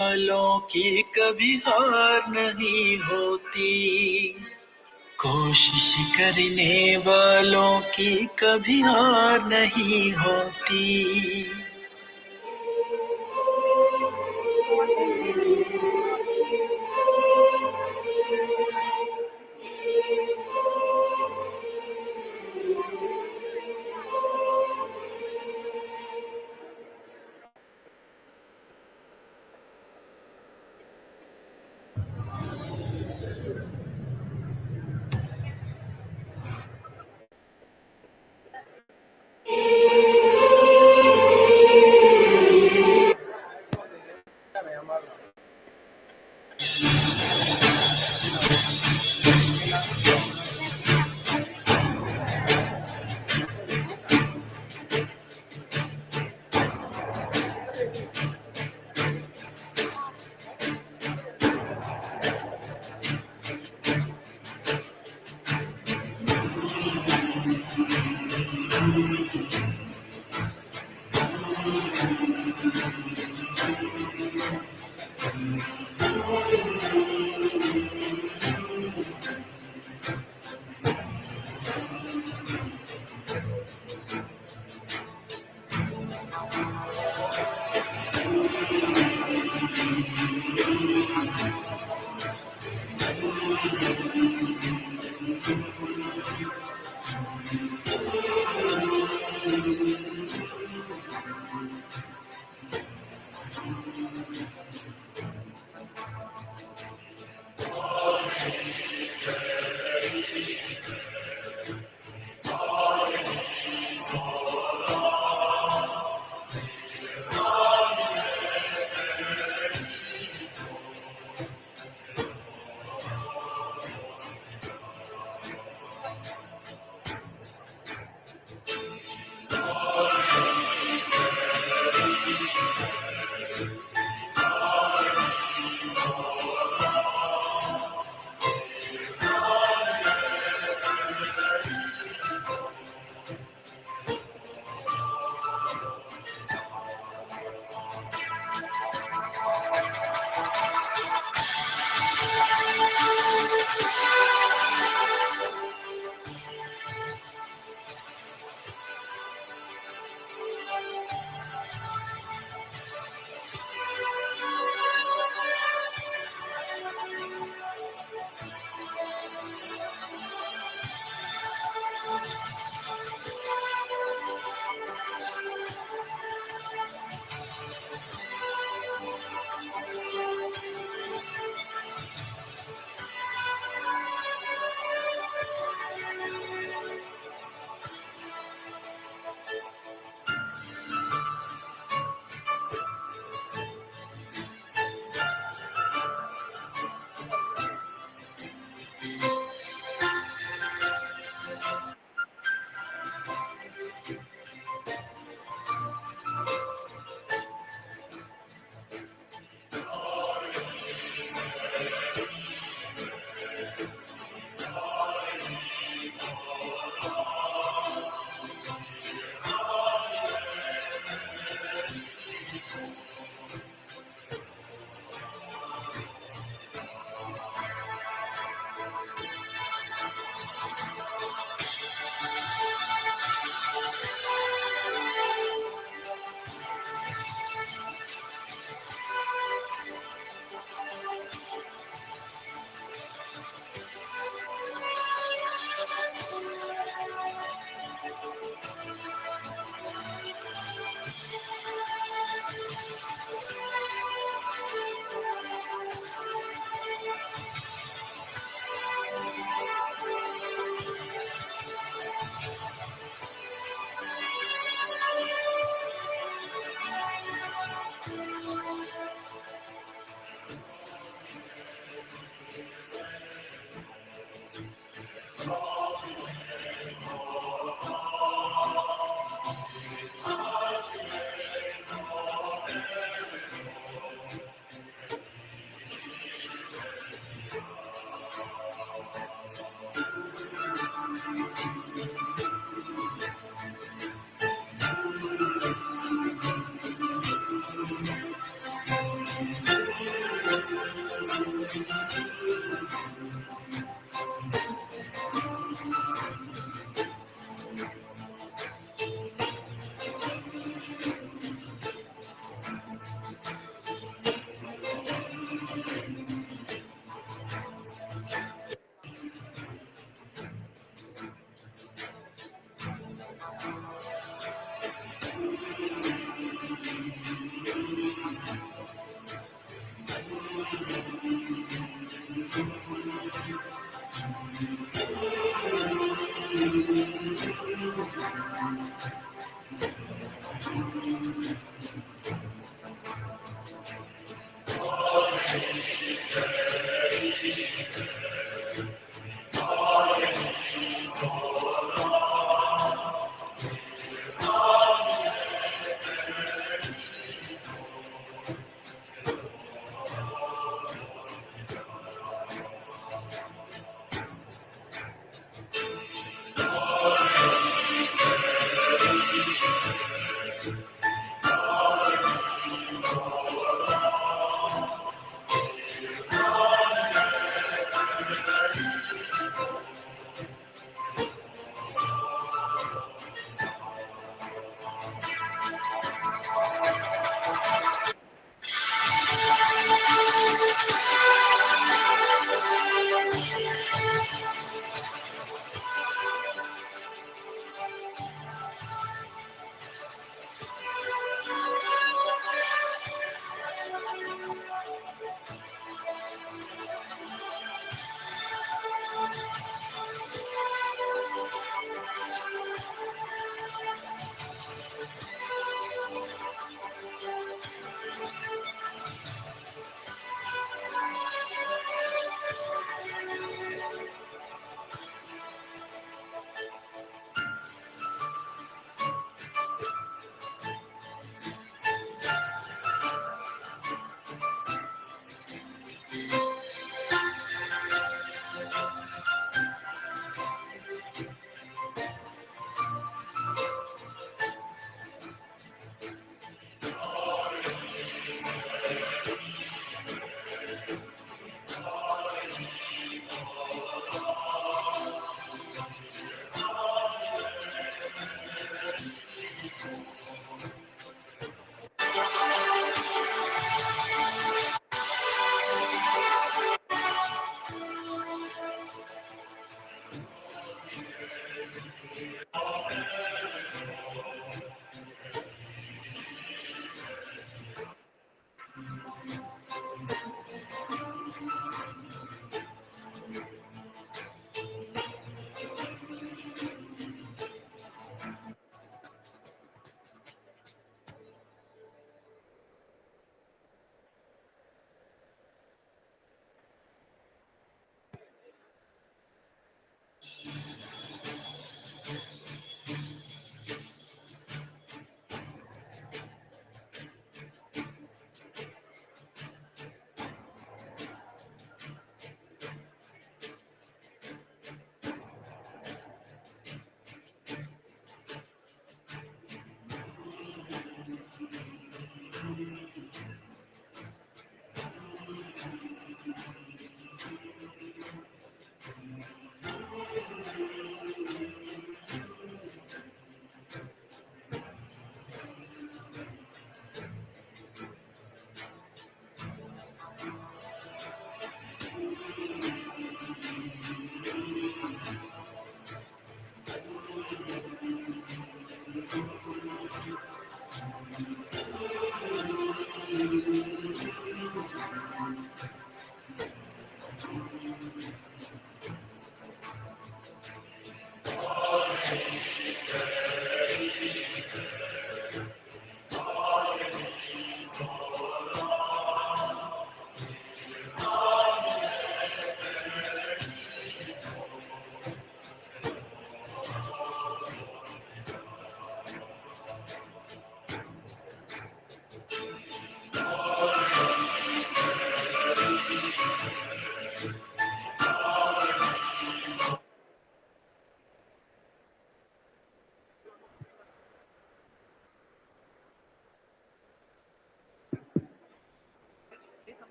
वालों की कभी हार नहीं होती, कोशिश करने वालों की कभी हार नहीं होती।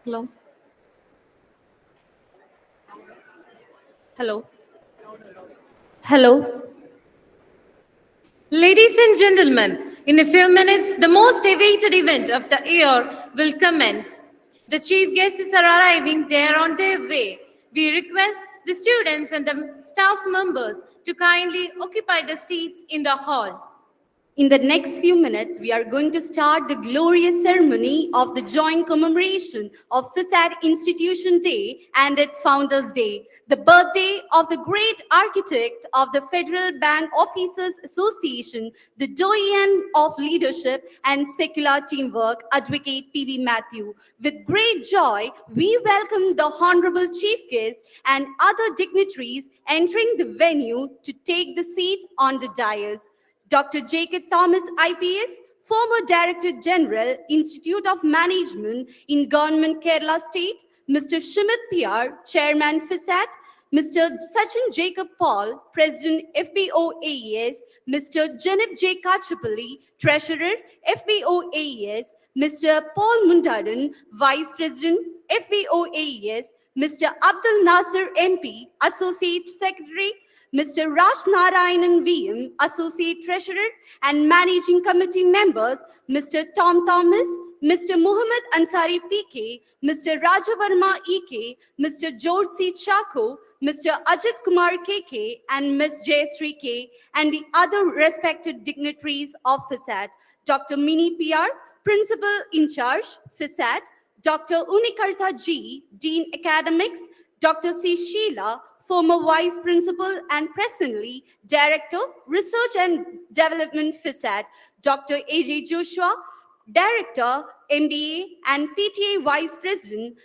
Hello. Hello. Hello. Ladies and gentlemen, in a few minutes, the most awaited event of the year will commence. The chief guests are arriving, they are on their way. We request the students and the staff members to kindly occupy the seats in the hall. In the next few minutes, we are going to start the glorious ceremony of the joint commemoration of FISAT Institution Day and its Founders Day, the birthday of the great architect of the Federal Bank Officers Association, the doyen of leadership and secular teamwork, Advocate P.V. Matthew. With great joy, we welcome the Honorable Chief Guest and other dignitaries entering the venue to take the seat on the dais. Dr. Jacob Thomas, IPS, former Director General, Institute of Management in Government Kerala State, Mr. Shimit PR, Chairman FISAT, Mr. Sachin Jacob Paul, President FBO AES, Mr. Janip J. Kachapalli, Treasurer FBO AES, Mr. Paul Mundaran, Vice President FBO AES, Mr. Abdul Nasir MP, Associate Secretary, Mr. Raj Narayanan VM, Associate Treasurer, and Managing Committee members, Mr. Tom Thomas, Mr. Muhammad Ansari PK, Mr. Rajavarma EK, Mr. George C. Chako, Mr. Ajit Kumar KK, and Ms. Jayasri K, and the other respected dignitaries of FISAT, Dr. Mini PR, Principal in Charge, FISAT, Dr. Unikartha G, Dean Academics, Dr. C. Sheila, former Vice Principal and presently Director, Research and Development FISAT, Dr. A.J. Joshua, Director, MBA and PTA Vice President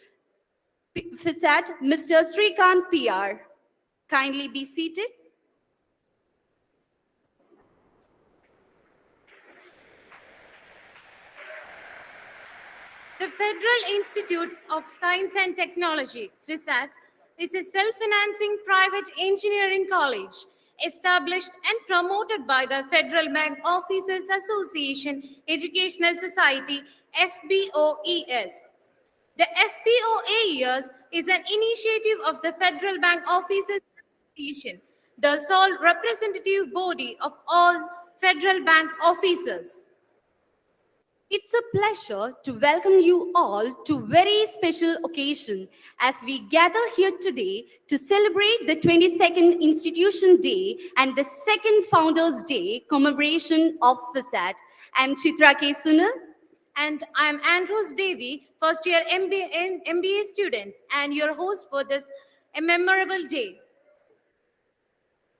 FISAT, Mr. Srikant PR. Kindly be seated. The Federal Institute of Science and Technology, FISAT, is a self-financing private engineering college established and promoted by the Federal Bank Officers Association Educational Society, FBOES. The FBOAES is an initiative of the Federal Bank Officers Association, the sole representative body of all federal bank officers. It's a pleasure to welcome you all to a very special occasion as we gather here today to celebrate the 22nd Institution Day and the second Founders Day commemoration of FISAT. I'm Chitra K. Sunil. And I'm Andros Devi, first year MBA students and your host for this memorable day.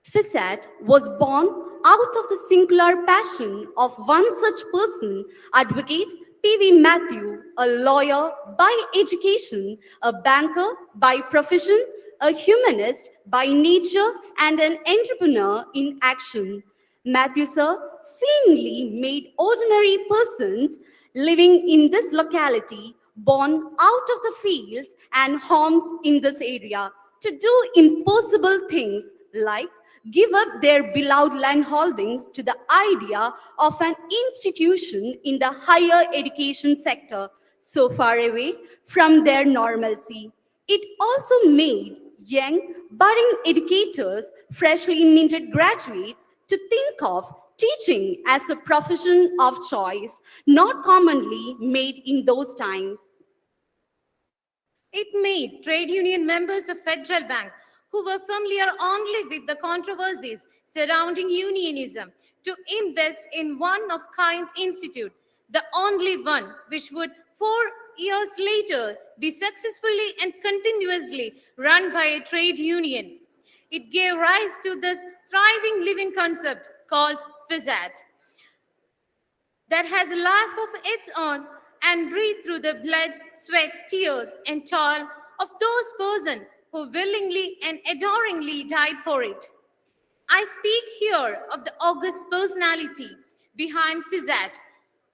FISAT was born out of the singular passion of one such person, Advocate P.V. Matthew, a lawyer by education, a banker by profession, a humanist by nature, and an entrepreneur in action. Matthew, sir, seemingly made ordinary persons living in this locality, born out of the fields and homes in this area, to do impossible things like give up their beloved land holdings to the idea of an institution in the higher education sector so far away from their normalcy. It also made young, budding educators, freshly minted graduates, to think of teaching as a profession of choice, not commonly made in those times. It made trade union members of Federal Bank who were familiar only with the controversies surrounding unionism to invest in one-of-kind institute, the only one which would 4 years later be successfully and continuously run by a trade union. It gave rise to this thriving living concept called FISAT that has a life of its own and breathe through the blood, sweat, tears, and toil of those persons who willingly and adoringly died for it. I speak here of the august personality behind FISAT,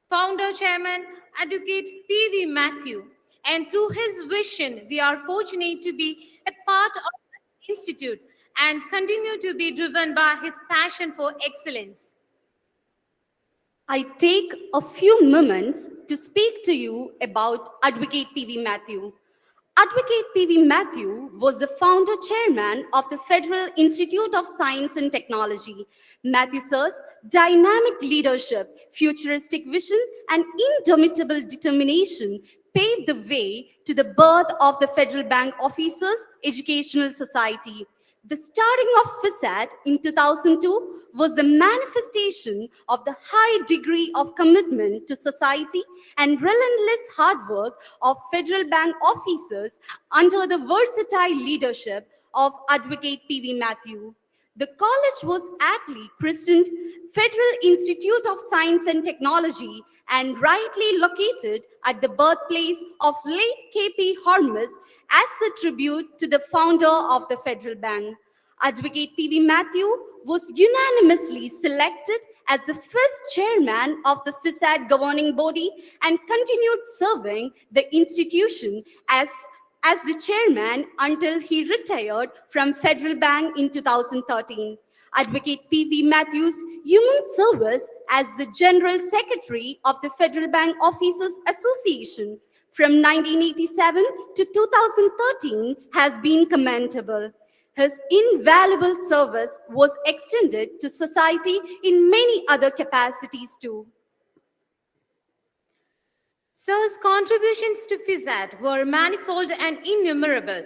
founder chairman, Advocate P.V. Matthew, and through his vision, we are fortunate to be a part of the institute and continue to be driven by his passion for excellence. I take a few moments to speak to you about Advocate P.V. Matthew. Advocate P.V. Matthew was the founder chairman of the Federal Institute of Science and Technology. Matthew's dynamic leadership, futuristic vision, and indomitable determination paved the way to the birth of the Federal Bank Officers Educational Society. The starting of FISAT in 2002 was the manifestation of the high degree of commitment to society and relentless hard work of Federal Bank officers under the versatile leadership of Advocate P.V. Matthew. The college was aptly christened Federal Institute of Science and Technology and rightly located at the birthplace of late K.P. Hormus as a tribute to the founder of the Federal Bank. Advocate P.V. Matthew was unanimously selected as the first chairman of the FISAT governing body and continued serving the institution as the chairman until he retired from Federal Bank in 2013. Advocate P.V. Matthews' human service as the General Secretary of the Federal Bank Officers Association from 1987 to 2013 has been commendable. His invaluable service was extended to society in many other capacities too. Sir's contributions to FISAT were manifold and innumerable.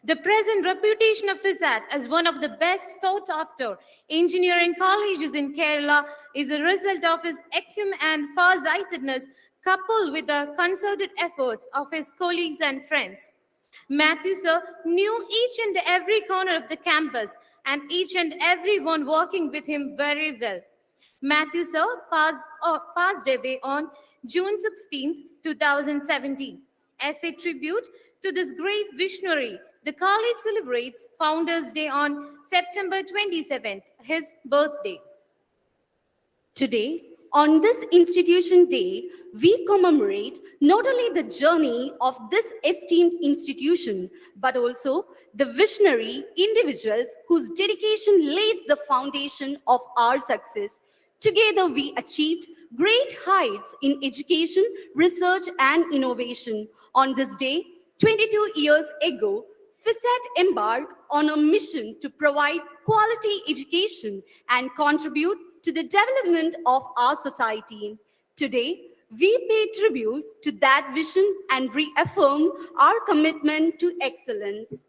The present reputation of FISAT as one of the best sought-after engineering colleges in Kerala is a result of his acumen and farsightedness coupled with the concerted efforts of his colleagues and friends. Matthew Sir knew each and every corner of the campus and each and every one working with him very well. Matthew Sir passed away on June 16, 2017. As a tribute to this great visionary, the college celebrates Founders' Day on September 27th, his birthday. Today, on this institution day, we commemorate not only the journey of this esteemed institution, but also the visionary individuals whose dedication lays the foundation of our success. Together, we achieved great heights in education, research, and innovation. On this day, 22 years ago, FISAT embarked on a mission to provide quality education and contribute to the development of our society. Today, we pay tribute to that vision and reaffirm our commitment to excellence.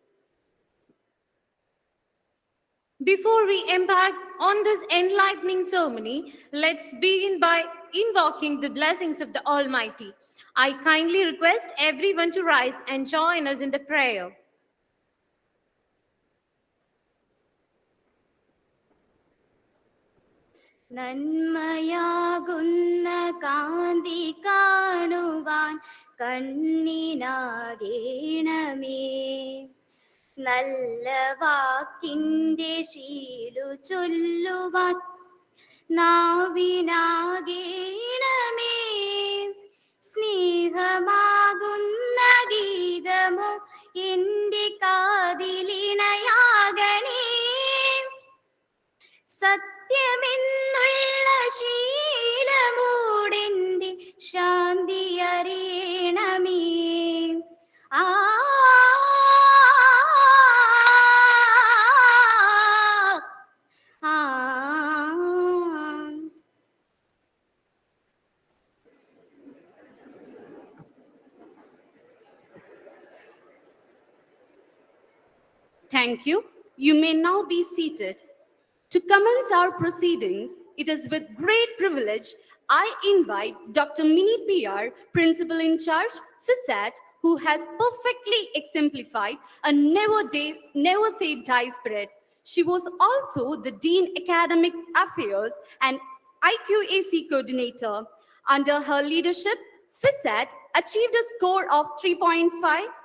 Before we embark on this enlightening ceremony, let's begin by invoking the blessings of the Almighty. I kindly request everyone to rise and join us in the prayer. നന്മയാകുന്ന കാന്തി കാണുവാൻ കണ്ണിനാകേണമേ നല്ല വാക്കിൻ്റെ ശീലു ചൊല്ലുവാൻ നാവിനാകേണമേ സ്നേഹമാകുന്ന ഗീതമോ എൻ്റെ കാതിലിണയാകണേ സത്യമെന്നുള്ള ശീലമൂടെൻ്റെ ശാന്തി അറിയണമേ ആ Thank you. You may now be seated. To commence our proceedings, it is with great privilege I invite Dr. Mini PR, Principal in Charge, FISAT, who has perfectly exemplified a never say die spirit. She was also the Dean Academics Affairs and IQAC Coordinator. Under her leadership, FISAT achieved a score of 3.5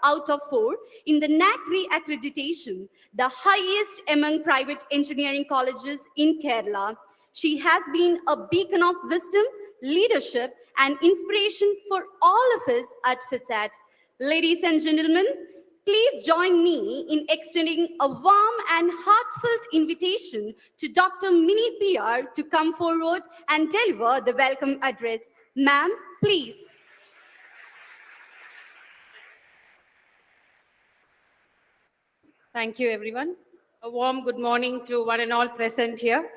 out of 4 in the NAC re-accreditation, the highest among private engineering colleges in Kerala. She has been a beacon of wisdom, leadership, and inspiration for all of us at FISAT. Ladies and gentlemen, please join me in extending a warm and heartfelt invitation to Dr. Mini PR to come forward and deliver the welcome address. Ma'am, please. Thank you, everyone. A warm good morning to one and all present here.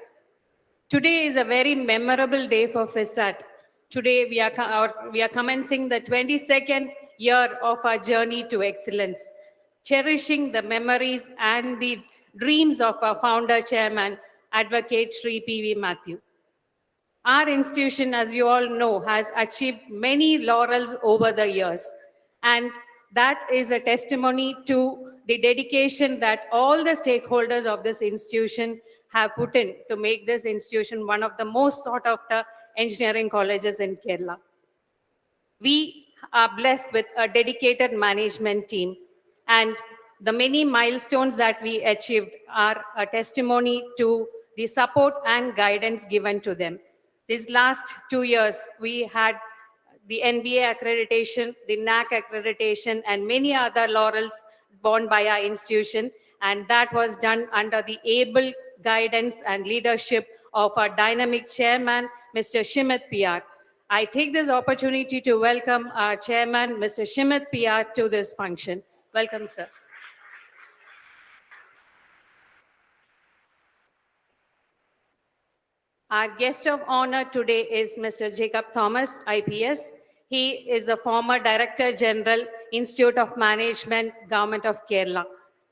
Today is a very memorable day for FISAT. Today, we are commencing the 22nd year of our journey to excellence, cherishing the memories and the dreams of our founder, chairman, Advocate Sri P.V. Matthew. Our institution, as you all know, has achieved many laurels over the years. And that is a testimony to the dedication that all the stakeholders of this institution have put in to make this institution one of the most sought after engineering colleges in Kerala. We are blessed with a dedicated management team, and the many milestones that we achieved are a testimony to the support and guidance given to them. These last 2 years, we had the NBA accreditation, the NAC accreditation, and many other laurels borne by our institution. And that was done under the able guidance and leadership of our dynamic chairman, Mr. Shimit Piyar. I take this opportunity to welcome our chairman, Mr. Shimit Piyar, to this function. Welcome, sir. Our guest of honor today is Mr. Jacob Thomas, IPS. He is a former Director General, Institute of Management, Government of Kerala.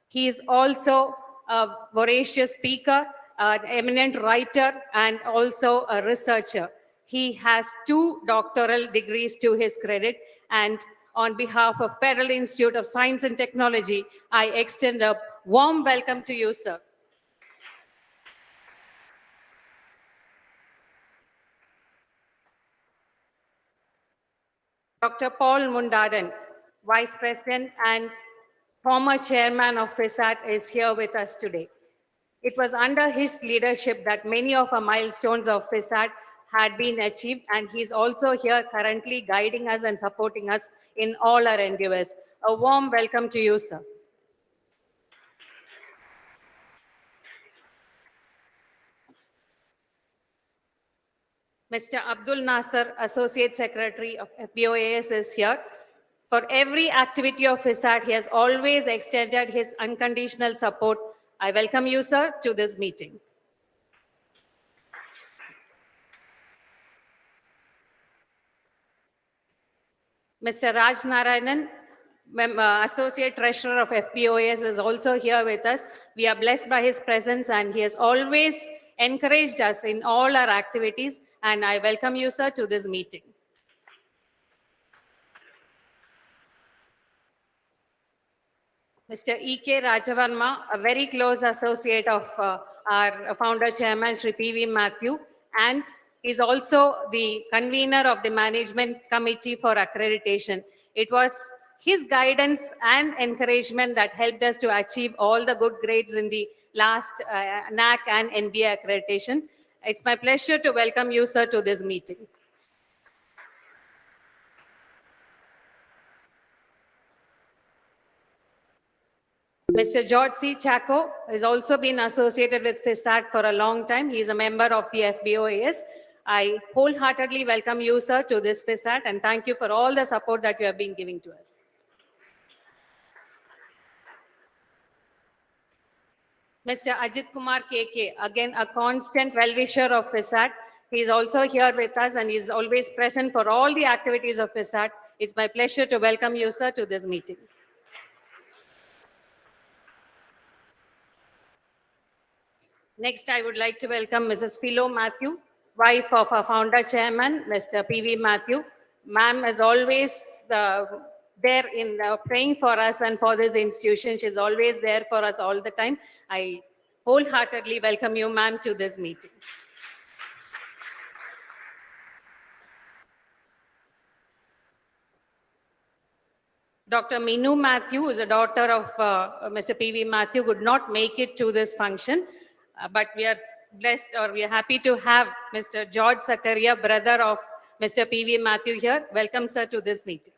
He is also a voracious speaker, an eminent writer, and also a researcher. He has 2 doctoral degrees to his credit, and on behalf of Federal Institute of Science and Technology, I extend a warm welcome to you, sir. Dr. Paul Mundadan, Vice President and former Chairman of FISAT, is here with us today. It was under his leadership that many of our milestones of FISAT had been achieved, and he's also here currently guiding us and supporting us in all our endeavors. A warm welcome to you, sir. Mr. Abdul Nasser, Associate Secretary of FBOAS, is here. For every activity of FISAT, he has always extended his unconditional support. I welcome you, sir, to this meeting. Mr. Raj Narayanan, Associate Treasurer of FBOAS, is also here with us. We are blessed by his presence, and he has always encouraged us in all our activities. And I welcome you, sir, to this meeting. Mr. E.K. Rajavarma, a very close associate of our founder chairman, Sri P.V. Matthew, and is also the convener of the management committee for accreditation. It was his guidance and encouragement that helped us to achieve all the good grades in the last NAC and NBA accreditation. It's my pleasure to welcome you, sir, to this meeting. Mr. George C. Chaco has also been associated with FISAT for a long time. He is a member of the FBOAS. I wholeheartedly welcome you, sir, to this FISAT, and thank you for all the support that you have been giving to us. Mr. Ajit Kumar KK, again a constant well-wisher of FISAT. He is also here with us, and he is always present for all the activities of FISAT. It's my pleasure to welcome you, sir, to this meeting. Next, I would like to welcome Mrs. Philo Matthew, wife of our founder chairman, Mr. P.V. Matthew. Ma'am is always there in praying for us and for this institution. She's always there for us all the time. I wholeheartedly welcome you, ma'am, to this meeting. Dr. Minu Matthew is a daughter of Mr. P.V. Matthew, could not make it to this function, but we are blessed, or we are happy to have Mr. George Zakaria, brother of Mr. P.V. Matthew, here. Welcome, sir, to this meeting.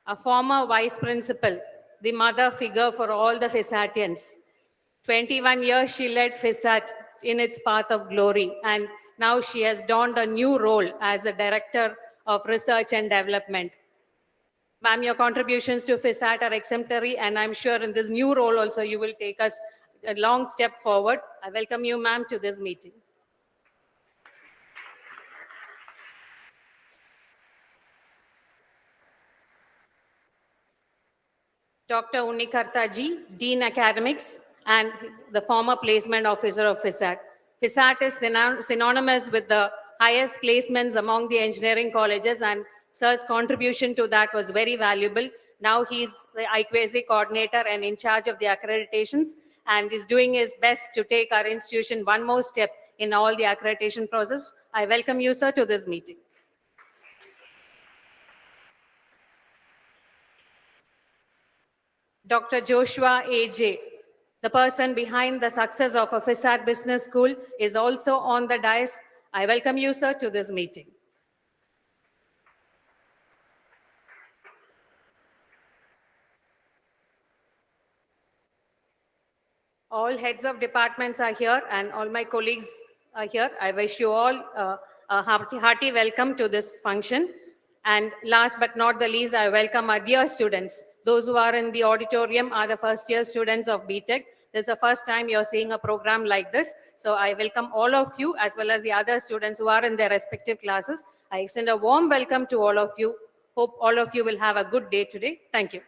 A former vice principal, the mother figure for all the FISATians. 21 years she led FISAT in its path of glory, and now she has donned a new role as a director of research and development. Ma'am, your contributions to FISAT are exemplary, and I'm sure in this new role also you will take us a long step forward. I welcome you, ma'am, to this meeting. Dr. Unikartha Ji, Dean Academics and the former placement officer of FISAT. FISAT is synonymous with the highest placements among the engineering colleges, and sir's contribution to that was very valuable. Now he's the IQAC coordinator and in charge of the accreditations, and is doing his best to take our institution one more step in all the accreditation process. I welcome you, sir, to this meeting. Dr. Joshua A.J., the person behind the success of a FISAT Business School, is also on the dais. I welcome you, sir, to this meeting. All heads of departments are here and all my colleagues are here. I wish you all a hearty welcome to this function. And last but not the least, I welcome our dear students. Those who are in the auditorium are the first year students of BTech. This is the first time you're seeing a program like this. So I welcome all of you as well as the other students who are in their respective classes. I extend a warm welcome to all of you. Hope all of you will have a good day today. Thank you.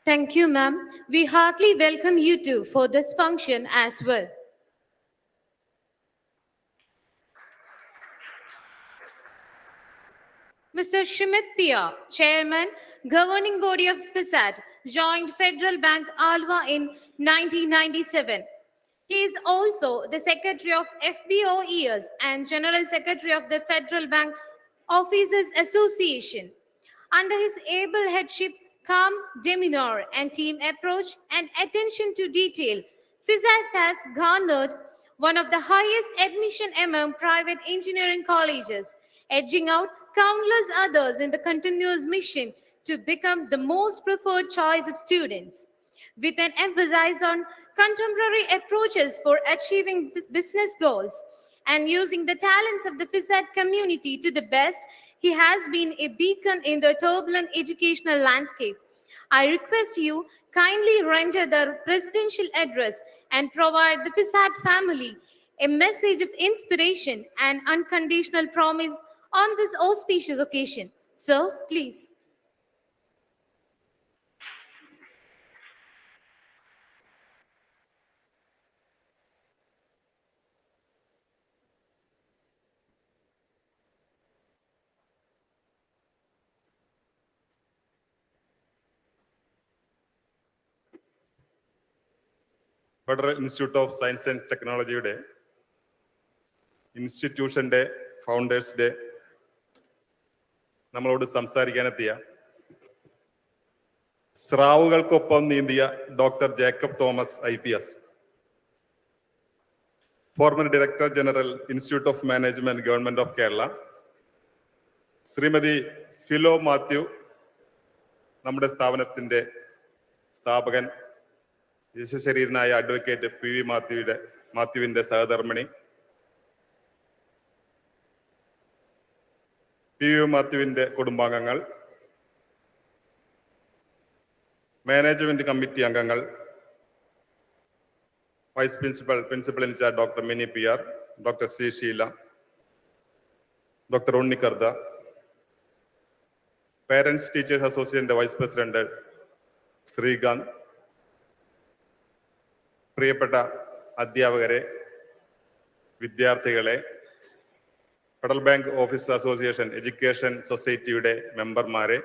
Thank you, ma'am. We heartily welcome you too for this function as well. Mr. Shimit Pia, Chairman, Governing Body of FISAT, joined Federal Bank Alva in 1997. He is also the Secretary of FBOES and General Secretary of the Federal Bank Officers Association. Under his able headship, calm demeanor and team approach and attention to detail, FISAT has garnered one of the highest admission among private engineering colleges, edging out countless others in the continuous mission to become the most preferred choice of students. With an emphasis on contemporary approaches for achieving business goals and using the talents of the FISAT community to the best, he has been a beacon in the turbulent educational landscape. I request you kindly render the presidential address and provide the FISAT family a message of inspiration and unconditional promise on this auspicious occasion. Sir, please. Federal Institute of Science and Technology Institution Day, Founders Day, നമ്മളോട് സംസാരിക്കാനെത്തിയ സ്രാവുകൾക്കൊപ്പം നീന്തിയ doctor Jacob Thomas IPS, former director general institute of management government of Kerala, Shrimati Philo Mathew, നമ്മുടെ സ്ഥാപനത്തിന്റെ സ്ഥാപകൻ യശശരീരനായ advocate PV മാത്യുവിന്റെ സഹധർമ്മിണി, PV മാത്യുവിന്റെ കുടുംബാംഗങ്ങൾ, മാനേജ്മെന്റ് കമ്മിറ്റി അംഗങ്ങൾ, vice principal in charge doctor Mini PR, doctor C. Sheela, doctor ഉണ്ണിക്കർദ, പേരൻസ് ടീച്ചേഴ്സ് അസോസിയേഷന്റെ വൈസ് പ്രസിഡന്റ് ശ്രീകാന്ത്, പ്രിയപ്പെട്ട അധ്യാപകരെ, വിദ്യാർത്ഥികളെ, Federal Bank officer association education സൊസൈറ്റിയുടെ മെമ്പർമാരെ,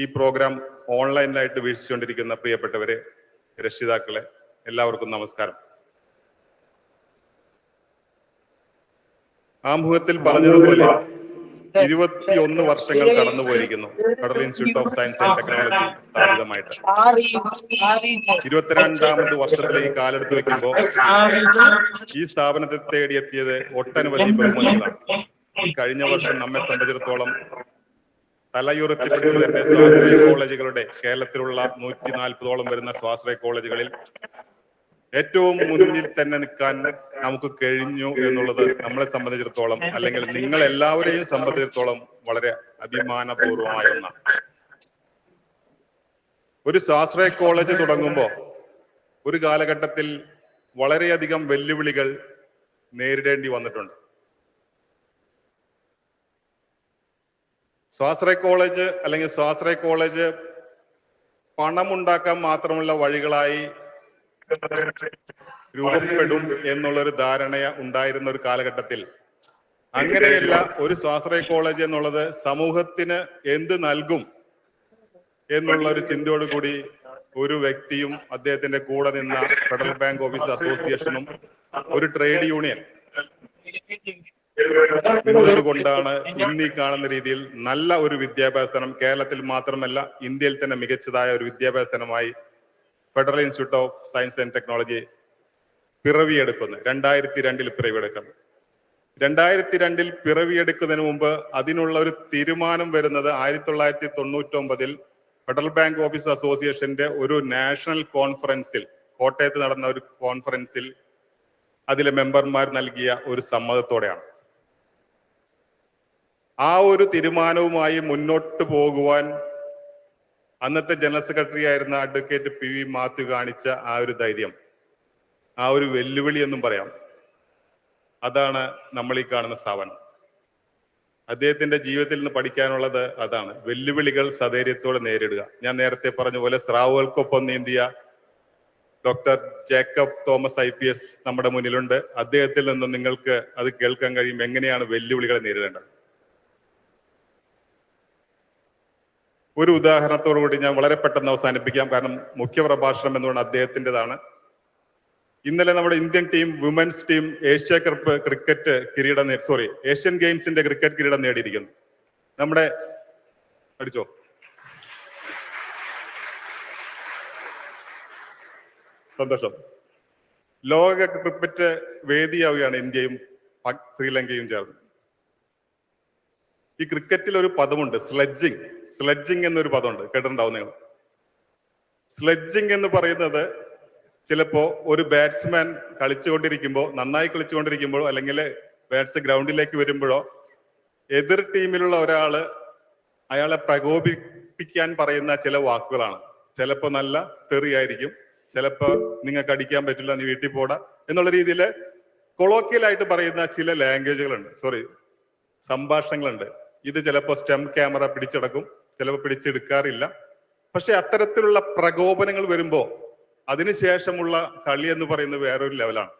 ഈ പ്രോഗ്രാം ഓൺലൈനിലായിട്ട് വീക്ഷിച്ചുകൊണ്ടിരിക്കുന്ന പ്രിയപ്പെട്ടവരെ, രക്ഷിതാക്കളെ, എല്ലാവർക്കും നമസ്കാരം. ആമുഖത്തിൽ പറഞ്ഞതുപോലെ 21 വർഷങ്ങൾ കടന്നുപോയിരിക്കുന്നു Federal Institute of Science and Technology സ്ഥാപിതമായിട്ട്. 22ാമത് വർഷത്തിലേക്ക് കാലെടുത്ത് വെക്കുമ്പോൾ ഈ സ്ഥാപനത്തെ തേടിയെത്തിയത് ഒട്ടനവധി ബഹുമതികളാണ്. കഴിഞ്ഞ വർഷം നമ്മെ സംബന്ധിച്ചിടത്തോളം തലയുയർത്തിപ്പിടിച്ച് തന്നെ സ്വാശ്രയ കോളേജുകളുടെ, കേരളത്തിലുള്ള 140ഓളം വരുന്ന സ്വാശ്രയ കോളേജുകളിൽ ഏറ്റവും മുന്നിൽ തന്നെ നിൽക്കാൻ നമുക്ക് കഴിഞ്ഞു എന്നുള്ളത് നമ്മളെ സംബന്ധിച്ചിടത്തോളം, അല്ലെങ്കിൽ നിങ്ങൾ എല്ലാവരെയും സംബന്ധിച്ചിടത്തോളം വളരെ അഭിമാനപൂർവമായ ഒന്നാണ്. ഒരു സ്വാശ്രയ കോളേജ് തുടങ്ങുമ്പോൾ ഒരു കാലഘട്ടത്തിൽ വളരെയധികം വെല്ലുവിളികൾ നേരിടേണ്ടി വന്നിട്ടുണ്ട്. സ്വാശ്രയ കോളേജ് അല്ലെങ്കിൽ സ്വാശ്രയ കോളേജ് പണമുണ്ടാക്കാൻ മാത്രമുള്ള വഴികളായി രൂപപ്പെടും എന്നുള്ളൊരു ധാരണ ഉണ്ടായിരുന്ന ഒരു കാലഘട്ടത്തിൽ അങ്ങനെയല്ല, ഒരു സ്വാശ്രയ കോളേജ് എന്നുള്ളത് സമൂഹത്തിന് എന്ത് നൽകും എന്നുള്ള ഒരു ചിന്തയോട് കൂടി ഒരു വ്യക്തിയും അദ്ദേഹത്തിന്റെ കൂടെ നിന്ന ഫെഡറൽ ബാങ്ക് ഓഫീസർ അസോസിയേഷനും ഒരു ട്രേഡ് യൂണിയൻ നിന്നതുകൊണ്ടാണ് ഇന്ന് ഈ കാണുന്ന രീതിയിൽ നല്ല ഒരു വിദ്യാഭ്യാസനം കേരളത്തിൽ മാത്രമല്ല ഇന്ത്യയിൽ തന്നെ മികച്ചതായ ഒരു വിദ്യാഭ്യാസനമായി Federal Institute of Science and Technology പിറവിയെടുക്കുന്നത്. 2002 പിറവിയെടുക്കുന്നത്. 2002 പിറവിയെടുക്കുന്നതിന് മുമ്പ് അതിനുള്ള ഒരു തീരുമാനം വരുന്നത് 1999 ഫെഡറൽ ബാങ്ക് ഓഫീസർ അസോസിയേഷന്റെ ഒരു നാഷണൽ കോൺഫറൻസിൽ, കോട്ടയത്ത് നടന്ന ഒരു കോൺഫറൻസിൽ അതിലെ മെമ്പർമാർ നൽകിയ ഒരു സമ്മതത്തോടെയാണ്. ആ ഒരു തീരുമാനവുമായി മുന്നോട്ട് പോകുവാൻ അന്നത്തെ ജനറൽ സെക്രട്ടറി ആയിരുന്ന അഡ്വക്കേറ്റ് PV മാത്യു കാണിച്ച ആ ഒരു ധൈര്യം, ആ ഒരു വെല്ലുവിളി എന്നും പറയാം, അതാണ് നമ്മൾ ഈ കാണുന്ന സ്ഥാപനം. അദ്ദേഹത്തിന്റെ ജീവിതത്തിൽ നിന്ന് പഠിക്കാനുള്ളത് അതാണ്, വെല്ലുവിളികൾ സധൈര്യത്തോടെ നേരിടുക. ഞാൻ നേരത്തെ പറഞ്ഞ പോലെ സ്രാവുകൾക്കൊപ്പം നീന്തിയ ഡോക്ടർ ജേക്കബ് തോമസ് IPS നമ്മുടെ മുന്നിലുണ്ട്. അദ്ദേഹത്തിൽ നിന്ന് നിങ്ങൾക്ക് അത് കേൾക്കാൻ കഴിയും, എങ്ങനെയാണ് വെല്ലുവിളികളെ നേരിടേണ്ടത്. ഒരു ഉദാഹരണത്തോടു കൂടി ഞാൻ വളരെ പെട്ടെന്ന് അവസാനിപ്പിക്കാം, കാരണം മുഖ്യ പ്രഭാഷണം എന്നുകൊണ്ട് അദ്ദേഹത്തിൻ്റെതാണ്. ഇന്നലെ നമ്മുടെ Indian team, women's team Asia cup cricket കിരീടം ഏഷ്യൻ ഗെയിംസിന്റെ ക്രിക്കറ്റ് കിരീടം നേടിയിരിക്കുന്നു. നമ്മുടെ അടിച്ചോ സന്തോഷം. ലോക ക്രിക്കറ്റ് വേദിയാവുകയാണ് ഇന്ത്യയും ശ്രീലങ്കയും ചേർന്ന്. ഈ ക്രിക്കറ്റിൽ ഒരു പദമുണ്ട്, സ്ലെഡ്ജിങ് എന്നൊരു പദമുണ്ട്, കേട്ടിട്ടുണ്ടാവും നിങ്ങൾ. സ്ലെഡ്ജിങ് എന്ന് പറയുന്നത് ചിലപ്പോ ഒരു ബാറ്റ്സ്മാൻ നന്നായി കളിച്ചുകൊണ്ടിരിക്കുമ്പോഴോ അല്ലെങ്കിൽ ബാറ്റ്സ് ഗ്രൗണ്ടിലേക്ക് വരുമ്പോഴോ എതിർ ടീമിലുള്ള ഒരാള് അയാളെ പ്രകോപിപ്പിക്കാൻ പറയുന്ന ചില വാക്കുകളാണ്. ചിലപ്പോ നല്ല തെറിയായിരിക്കും, ചിലപ്പോ നിങ്ങൾക്ക് അടിക്കാൻ പറ്റില്ല, നീ വീട്ടിൽ പോടാ എന്നുള്ള രീതിയിൽ കൊളോക്കിയലായിട്ട് പറയുന്ന ചില സംഭാഷണങ്ങളുണ്ട്. ഇത് ചിലപ്പോ സ്റ്റെം ക്യാമറ പിടിച്ചെടുക്കും, ചിലപ്പോൾ പിടിച്ചെടുക്കാറില്ല. പക്ഷെ അത്തരത്തിലുള്ള പ്രകോപനങ്ങൾ വരുമ്പോ അതിനുശേഷമുള്ള കളി എന്ന് പറയുന്നത് വേറൊരു ലെവലാണ്.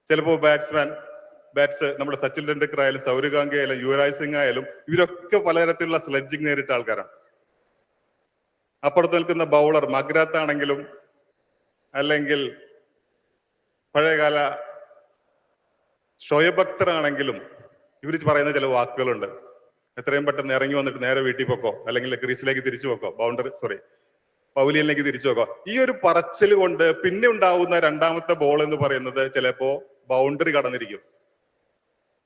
ചിലപ്പോ ബാറ്റ്സ് നമ്മുടെ സച്ചിൻ ടെണ്ടുൽക്കർ ആയാലും സൗരവ് ഗാംഗുലി ആയാലും യുവരാജ് സിംഗ് ആയാലും ഇവരൊക്കെ പലതരത്തിലുള്ള സ്ലെഡ്ജിങ് നേരിട്ട ആൾക്കാരാണ്. അപ്പുറത്ത് നിൽക്കുന്ന ബൗളർ മഗ്രാത്ത് ആണെങ്കിലും അല്ലെങ്കിൽ പഴയകാല ഷോയബ് അക്തർ ആണെങ്കിലും ഇവർ പറയുന്ന ചില വാക്കുകളുണ്ട്. എത്രയും പെട്ടെന്ന് ഇറങ്ങി വന്നിട്ട് നേരെ വീട്ടിൽ പോക്കോ, അല്ലെങ്കിൽ ക്രീസിലേക്ക് തിരിച്ചു പോക്കോ, പൗലിയനിലേക്ക് തിരിച്ചു പോക്കോ. ഈ ഒരു പറച്ചിൽ കൊണ്ട് പിന്നെ ഉണ്ടാവുന്ന രണ്ടാമത്തെ ബോൾ എന്ന് പറയുന്നത് ചിലപ്പോ ബൗണ്ടറി കടന്നിരിക്കും.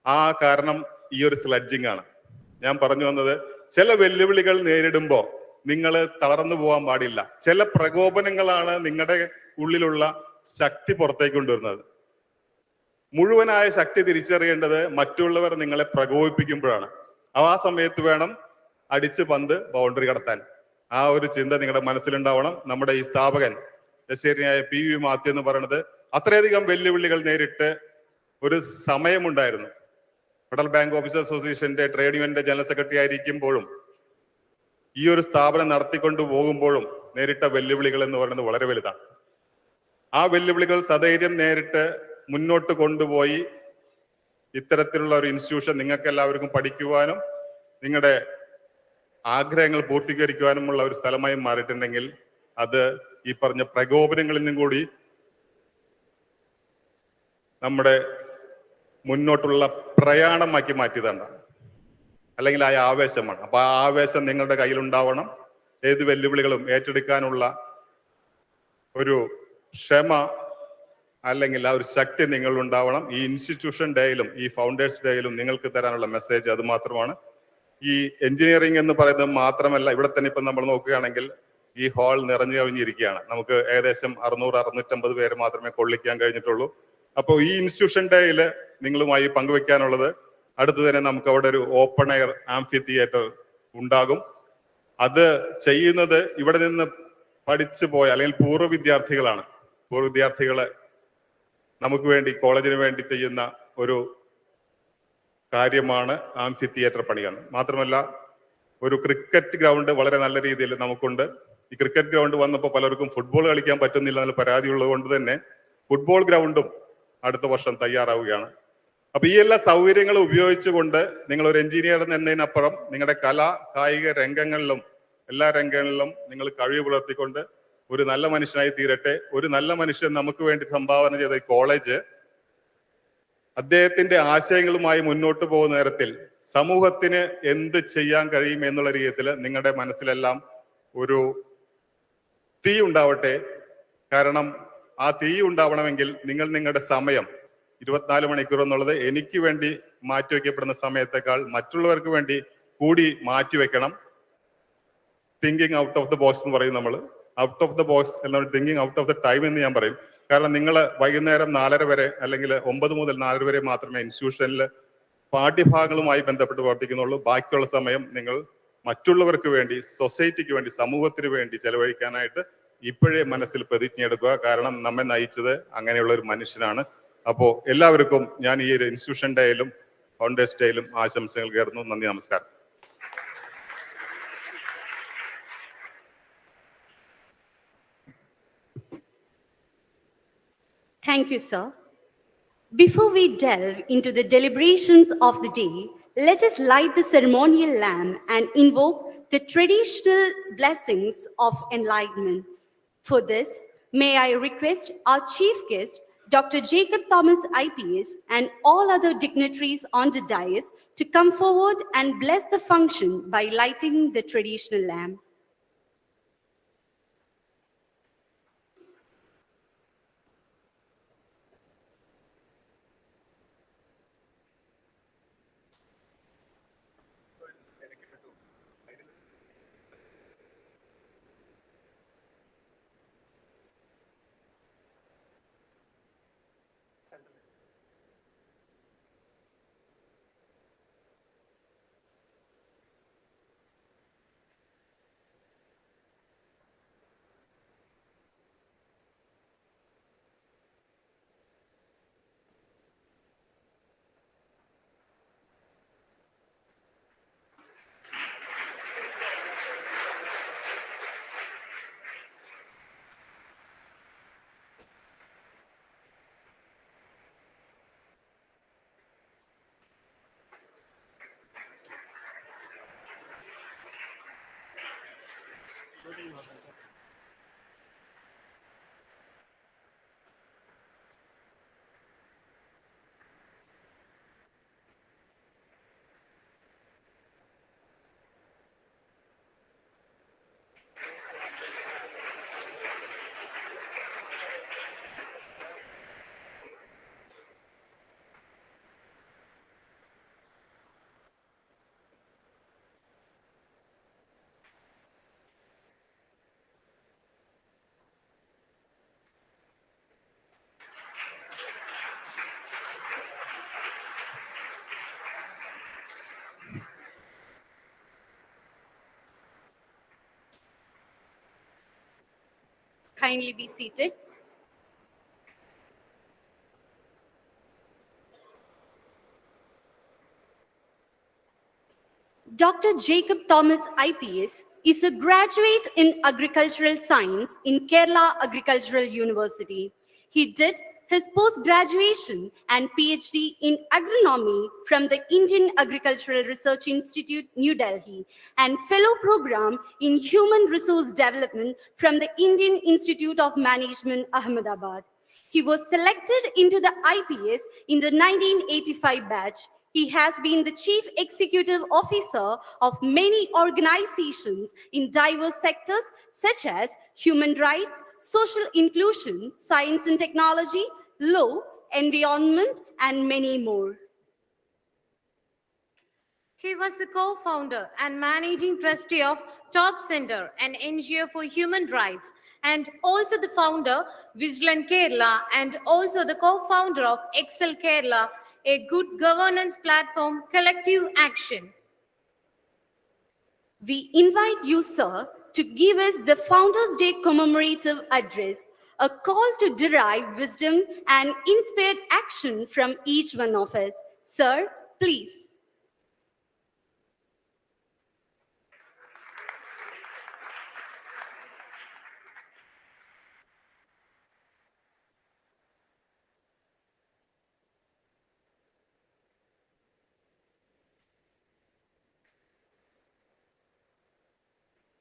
ആ കാരണം ഈ ഒരു സ്ലെഡ്ജിങ് ആണ്. ഞാൻ പറഞ്ഞു വന്നത്, ചില വെല്ലുവിളികൾ നേരിടുമ്പോ നിങ്ങൾ തളർന്നു പോകാൻ പാടില്ല. ചില പ്രകോപനങ്ങളാണ് നിങ്ങളുടെ ഉള്ളിലുള്ള ശക്തി പുറത്തേക്ക് കൊണ്ടുവരുന്നത്. മുഴുവനായ ശക്തി തിരിച്ചറിയേണ്ടത് മറ്റുള്ളവർ നിങ്ങളെ പ്രകോപിപ്പിക്കുമ്പോഴാണ്. ആ സമയത്ത് വേണം അടിച്ച് പന്ത് ബൗണ്ടറി കടത്താൻ. ആ ഒരു ചിന്ത നിങ്ങളുടെ മനസ്സിലുണ്ടാവണം. നമ്മുടെ ഈ സ്ഥാപകൻ യശസ്വിയായ PV മാത്യു എന്ന് പറയുന്നത് അത്രയധികം വെല്ലുവിളികൾ നേരിട്ട് ഒരു സമയമുണ്ടായിരുന്നു. ഫെഡറൽ ബാങ്ക് ഓഫീസർ അസോസിയേഷന്റെ ട്രേഡ് യൂണിയന്റെ ജനറൽ സെക്രട്ടറി ആയിരിക്കുമ്പോഴും ഈ ഒരു സ്ഥാപനം നടത്തിക്കൊണ്ടു പോകുമ്പോഴും നേരിട്ട വെല്ലുവിളികൾ എന്ന് പറയുന്നത് വളരെ വലുതാണ്. ആ വെല്ലുവിളികൾ സധൈര്യം നേരിട്ട് മുന്നോട്ട് കൊണ്ടുപോയി ഇത്തരത്തിലുള്ള ഒരു ഇൻസ്റ്റിറ്റ്യൂഷൻ നിങ്ങൾക്ക് എല്ലാവർക്കും പഠിക്കുവാനും നിങ്ങളുടെ ആഗ്രഹങ്ങൾ പൂർത്തീകരിക്കുവാനുമുള്ള ഒരു സ്ഥലമായി മാറിയിട്ടുണ്ടെങ്കിൽ അത് ഈ പറഞ്ഞ പ്രകോപനങ്ങളിൽ നിന്നും കൂടി നമ്മുടെ മുന്നോട്ടുള്ള പ്രയാണമാക്കി മാറ്റിയതാണ്, അല്ലെങ്കിൽ ആ ആവേശമാണ്. അപ്പൊ ആ ആവേശം നിങ്ങളുടെ കയ്യിൽ ഉണ്ടാവണം. ഏത് വെല്ലുവിളികളും ഏറ്റെടുക്കാനുള്ള ഒരു ക്ഷമ അല്ലെങ്കിൽ ആ ഒരു ശക്തി നിങ്ങൾ ഉണ്ടാവണം. ഈ ഇൻസ്റ്റിറ്റ്യൂഷൻ ഡേയിലും ഈ ഫൗണ്ടേഴ്സ് ഡേയിലും നിങ്ങൾക്ക് തരാനുള്ള മെസ്സേജ് അത് മാത്രമാണ്. ഈ എഞ്ചിനീയറിംഗ് എന്ന് പറയുന്നത് മാത്രമല്ല, ഇവിടെ തന്നെ ഇപ്പൊ നമ്മൾ നോക്കുകയാണെങ്കിൽ ഈ ഹാൾ നിറഞ്ഞു കഴിഞ്ഞിരിക്കുകയാണ്. നമുക്ക് ഏകദേശം 600-650 പേര് മാത്രമേ കൊള്ളിക്കാൻ കഴിഞ്ഞിട്ടുള്ളൂ. അപ്പോൾ ഈ ഇൻസ്റ്റിറ്റ്യൂഷൻ ഡേയിൽ നിങ്ങളുമായി പങ്കുവെക്കാനുള്ളത്, അടുത്ത് തന്നെ നമുക്ക് അവിടെ ഒരു ഓപ്പൺ എയർ ആംഫി തിയേറ്റർ ഉണ്ടാകും. അത് ചെയ്യുന്നത് ഇവിടെ നിന്ന് പഠിച്ചു പോയ അല്ലെങ്കിൽ പൂർവ്വ വിദ്യാർത്ഥികളാണ്. പൂർവ്വ വിദ്യാർത്ഥികളെ നമുക്ക് വേണ്ടി, കോളേജിന് വേണ്ടി ചെയ്യുന്ന ഒരു കാര്യമാണ് ആംഫി തിയേറ്റർ പണിയാൻ. മാത്രമല്ല ഒരു ക്രിക്കറ്റ് ഗ്രൗണ്ട് വളരെ നല്ല രീതിയിൽ നമുക്കുണ്ട്. ഈ ക്രിക്കറ്റ് ഗ്രൗണ്ട് വന്നപ്പോൾ പലർക്കും ഫുട്ബോൾ കളിക്കാൻ പറ്റുന്നില്ല എന്നുള്ള പരാതി ഉള്ളത് കൊണ്ട് തന്നെ ഫുട്ബോൾ ഗ്രൗണ്ടും അടുത്ത വർഷം തയ്യാറാവുകയാണ്. അപ്പൊ ഈ എല്ലാ സൗകര്യങ്ങളും ഉപയോഗിച്ചുകൊണ്ട് നിങ്ങൾ ഒരു എഞ്ചിനീയർ എന്നതിനപ്പുറം നിങ്ങളുടെ കായിക രംഗങ്ങളിലും എല്ലാ രംഗങ്ങളിലും നിങ്ങൾ കഴിവ് പുലർത്തിക്കൊണ്ട് ഒരു നല്ല മനുഷ്യനായി തീരട്ടെ. ഒരു നല്ല മനുഷ്യൻ നമുക്ക് വേണ്ടി സംഭാവന ചെയ്ത ഈ കോളേജ് അദ്ദേഹത്തിന്റെ ആശയങ്ങളുമായി മുന്നോട്ട് പോകുന്ന നേരത്തിൽ സമൂഹത്തിന് എന്ത് ചെയ്യാൻ കഴിയും എന്നുള്ള രീതിയിൽ നിങ്ങളുടെ മനസ്സിലെല്ലാം ഒരു തീ ഉണ്ടാവട്ടെ. കാരണം ആ തീ ഉണ്ടാവണമെങ്കിൽ നിങ്ങൾ നിങ്ങളുടെ സമയം 24 മണിക്കൂർ എന്നുള്ളത് എനിക്ക് വേണ്ടി മാറ്റിവെക്കപ്പെടുന്ന സമയത്തേക്കാൾ മറ്റുള്ളവർക്ക് വേണ്ടി കൂടി മാറ്റിവെക്കണം. Thinking out of the box എന്ന് പറയും നമ്മൾ. ഔട്ട് ഓഫ് ദ ബോക്സ് എന്നാണ് thinking out of the time എന്ന് ഞാൻ പറയും. കാരണം നിങ്ങൾ വൈകുന്നേരം 4:30 വരെ അല്ലെങ്കിൽ 9 മുതൽ 4 വരെ മാത്രമേ ഇൻസ്റ്റിറ്റ്യൂഷനിൽ പാഠ്യഭാഗങ്ങളുമായി ബന്ധപ്പെട്ട് പ്രവർത്തിക്കുന്നുള്ളൂ. ബാക്കിയുള്ള സമയം നിങ്ങൾ മറ്റുള്ളവർക്ക് വേണ്ടി, സൊസൈറ്റിക്ക് വേണ്ടി, സമൂഹത്തിന് വേണ്ടി ചെലവഴിക്കാനായിട്ട് ഇപ്പോഴേ മനസ്സിൽ പ്രതിജ്ഞയെടുക്കുക. കാരണം നമ്മെ നയിച്ചത് അങ്ങനെയുള്ള ഒരു മനുഷ്യനാണ്. അപ്പോൾ എല്ലാവർക്കും ഞാൻ ഈ ഒരു ഇൻസ്റ്റിറ്റ്യൂഷൻ ഡേയിലും ഫൗണ്ടേഴ്സ് ഡേയിലും ആശംസകൾ നേർന്നു. നന്ദി, നമസ്കാരം. Thank you, sir. Before we delve into the deliberations of the day, let us light the ceremonial lamp and invoke the traditional blessings of enlightenment. For this, may I request our chief guest, Dr. Jacob Thomas, IPS, and all other dignitaries on the dais to come forward and bless the function by lighting the traditional lamp. Kindly be seated. Dr. Jacob Thomas, IPS, is a graduate in agricultural science in Kerala Agricultural University. He did his post-graduation and PhD in agronomy from the Indian Agricultural Research Institute, New Delhi, and fellow program in human resource development from the Indian Institute of Management, Ahmedabad. He was selected into the IPS in the 1985 batch. He has been the Chief Executive Officer of many organizations in diverse sectors such as human rights, social inclusion, science and technology, law, environment, and many more. He was the co-founder and managing trustee of Top Center, an NGO for human rights, and also the founder Vigilant Kerala, and also the co-founder of Excel Kerala, a good governance platform, collective action. We invite you, sir, to give us the Founders' Day commemorative address, a call to derive wisdom and inspired action from each one of us. Sir, please.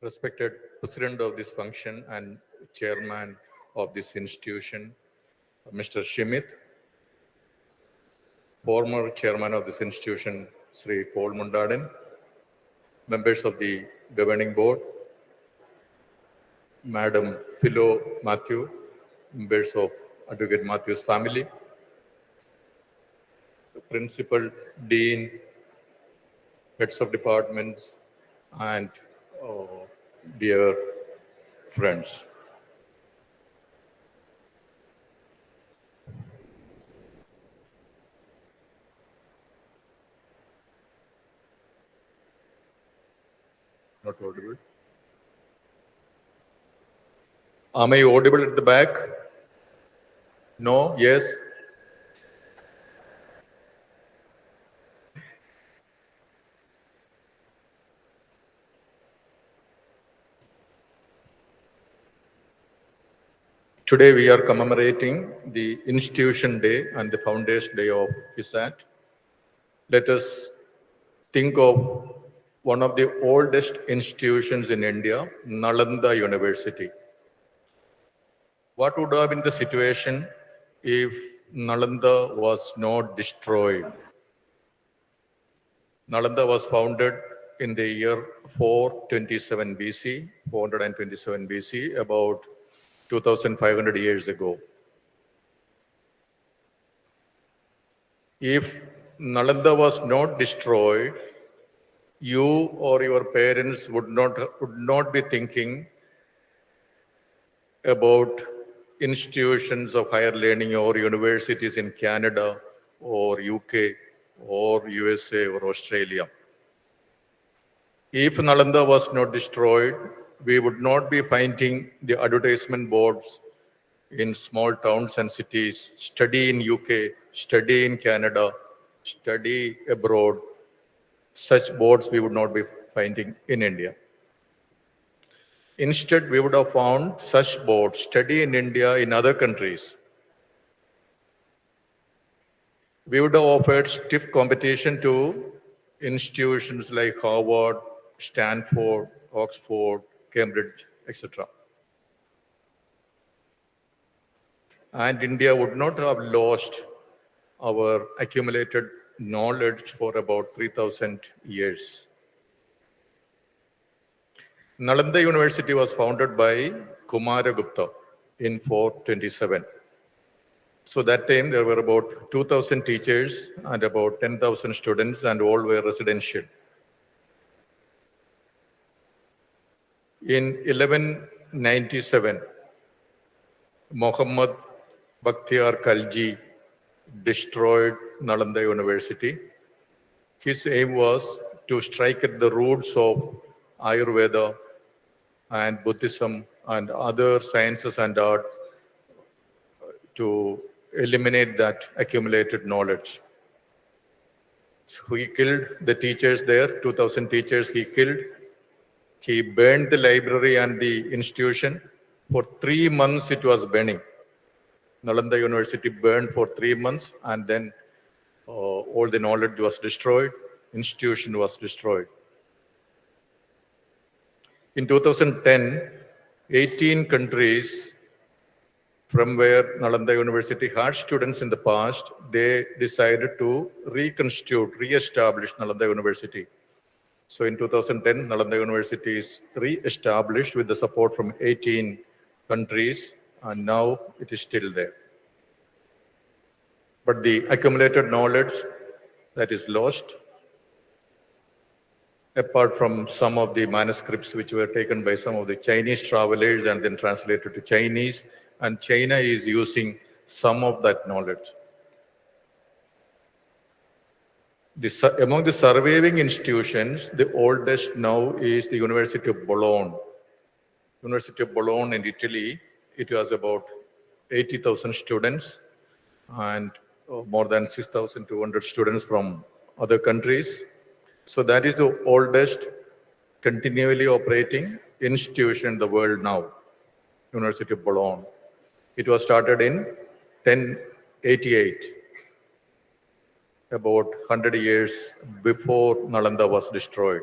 Respected President of this function and Chairman of this institution, Mr. Shimit, former Chairman of this institution, Sri Paul Mundadan, members of the Governing Board, Madam Philo Matthew, members of Advocate Matthew's family, Principal, Dean, heads of departments, and dear friends. Not audible. Am I audible at the back? No? Yes? Today we are commemorating the Institution Day and the Founders Day of FISAT. Let us think of one of the oldest institutions in India, Nalanda University. What would have been the situation if Nalanda was not destroyed? Nalanda was founded in the year 427 BC, 427 BC, about 2,500 years ago. If Nalanda was not destroyed, you or your parents would not be thinking about institutions of higher learning or universities in Canada or UK or USA or Australia. If Nalanda was not destroyed, we would not be finding the advertisement boards in small towns and cities, study in UK, study in Canada, study abroad. Such boards we would not be finding in India. Instead, we would have found such boards, study in India, in other countries. We would have offered stiff competition to institutions like Harvard, Stanford, Oxford, Cambridge, etc. And India would not have lost our accumulated knowledge for about 3,000 years. Nalanda University was founded by Kumaragupta in 427. So that time there were about 2,000 teachers and about 10,000 students, and all were residential. In 1197, Muhammad Bakhtiar Khalji destroyed Nalanda University. His aim was to strike at the roots of Ayurveda and Buddhism and other sciences and art to eliminate that accumulated knowledge. So he killed the teachers there, 2,000 teachers he killed. He burned the library and the institution. For 3 months it was burning. Nalanda University burned for 3 months, and then all the knowledge was destroyed, institution was destroyed. In 2010, 18 countries from where Nalanda University had students in the past, they decided to reconstitute, re-establish Nalanda University. So in 2010, Nalanda University is re-established with the support from 18 countries, and now it is still there. But the accumulated knowledge that is lost, apart from some of the manuscripts which were taken by some of the Chinese travelers and then translated to Chinese, and China is using some of that knowledge. Among the surviving institutions, the oldest now is the University of Bologna. University of Bologna in Italy, it has about 80,000 students and more than 6,200 students from other countries. So that is the oldest continually operating institution in the world now, University of Bologna. It was started in 1088, about 100 years before Nalanda was destroyed.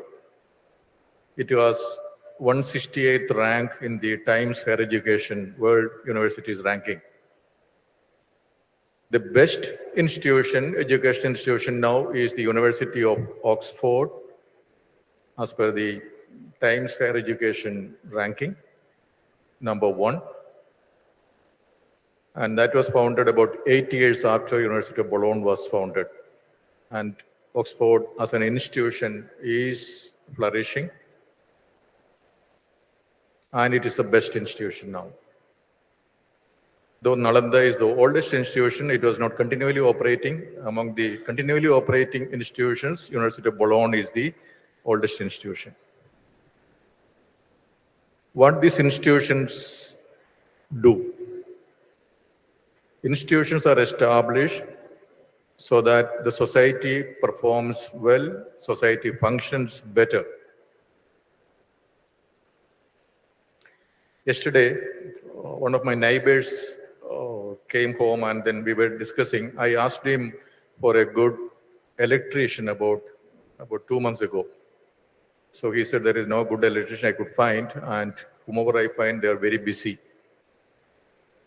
It was 168th rank in the Times Higher Education World Universities ranking. The best education institution now is the University of Oxford, as per the Times Higher Education ranking, number 1. And that was founded about 8 years after University of Bologna was founded. And Oxford as an institution is flourishing. And it is the best institution now. Though Nalanda is the oldest institution, it was not continually operating. Among the continually operating institutions, University of Bologna is the oldest institution. What these institutions do? Institutions are established so that the society performs well, society functions better. Yesterday, one of my neighbors came home and then we were discussing. I asked him for a good electrician about 2 months ago. So he said there is no good electrician I could find, and whomever I find, they are very busy.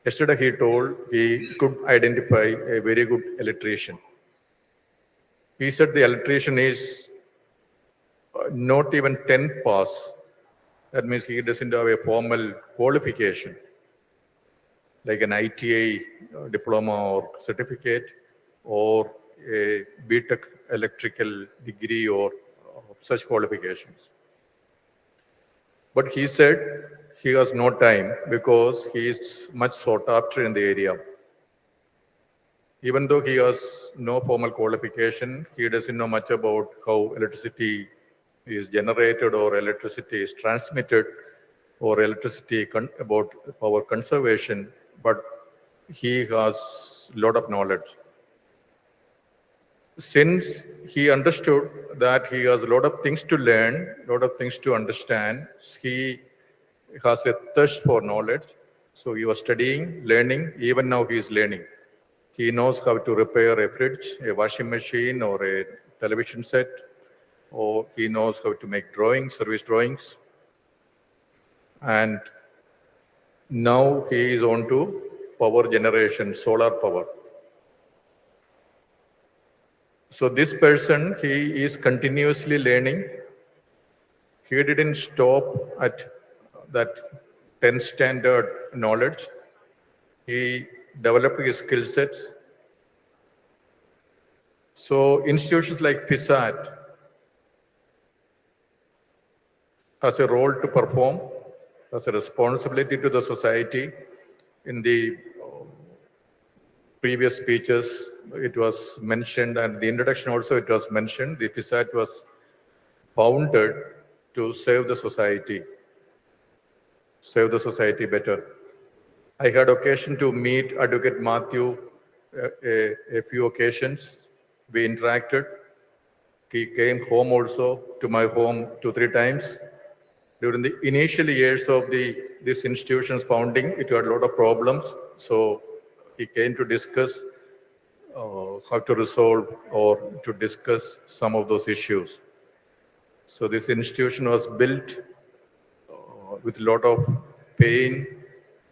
Yesterday he told he could identify a very good electrician. He said the electrician is not even 10th pass. That means he doesn't have a formal qualification, like an ITI diploma or certificate, or a BTech electrical degree or such qualifications. But he said he has no time because he is much sought after in the area. Even though he has no formal qualification, he doesn't know much about how electricity is generated or electricity is transmitted or electricity about power conservation, but he has a lot of knowledge. Since he understood that he has a lot of things to learn, a lot of things to understand, he has a thirst for knowledge. So he was studying, learning, even now he is learning. He knows how to repair a fridge, a washing machine, or a television set, or he knows how to make drawings, service drawings. And now he is on to power generation, solar power. So this person, he is continuously learning. He didn't stop at that 10th standard knowledge. He developed his skill sets. So institutions like FISAT has a role to perform, has a responsibility to the society. In the previous speeches, it was mentioned, and the introduction also it was mentioned, the FISAT was founded to serve the society better. I had occasion to meet Advocate Matthew a few occasions. We interacted. He came home also to my home 2-3 times. During the initial years of this institution's founding, it had a lot of problems. So he came to discuss how to resolve or to discuss some of those issues. So this institution was built with a lot of pain,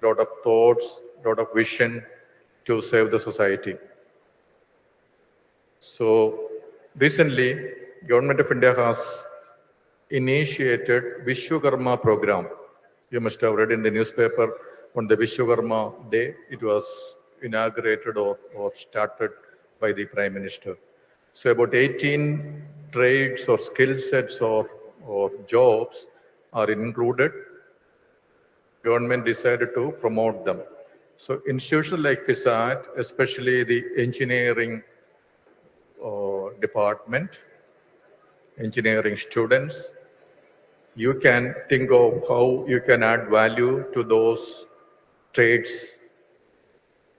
a lot of thoughts, a lot of vision to serve the society. So recently, Government of India has initiated Vishwakarma program. You must have read in the newspaper on the Vishwakarma Day, it was inaugurated or started by the Prime Minister. So about 18 trades or skill sets or or jobs are included, government decided to promote them. So institutions like FISAT, especially the engineering department, engineering students, you can think of how you can add value to those trades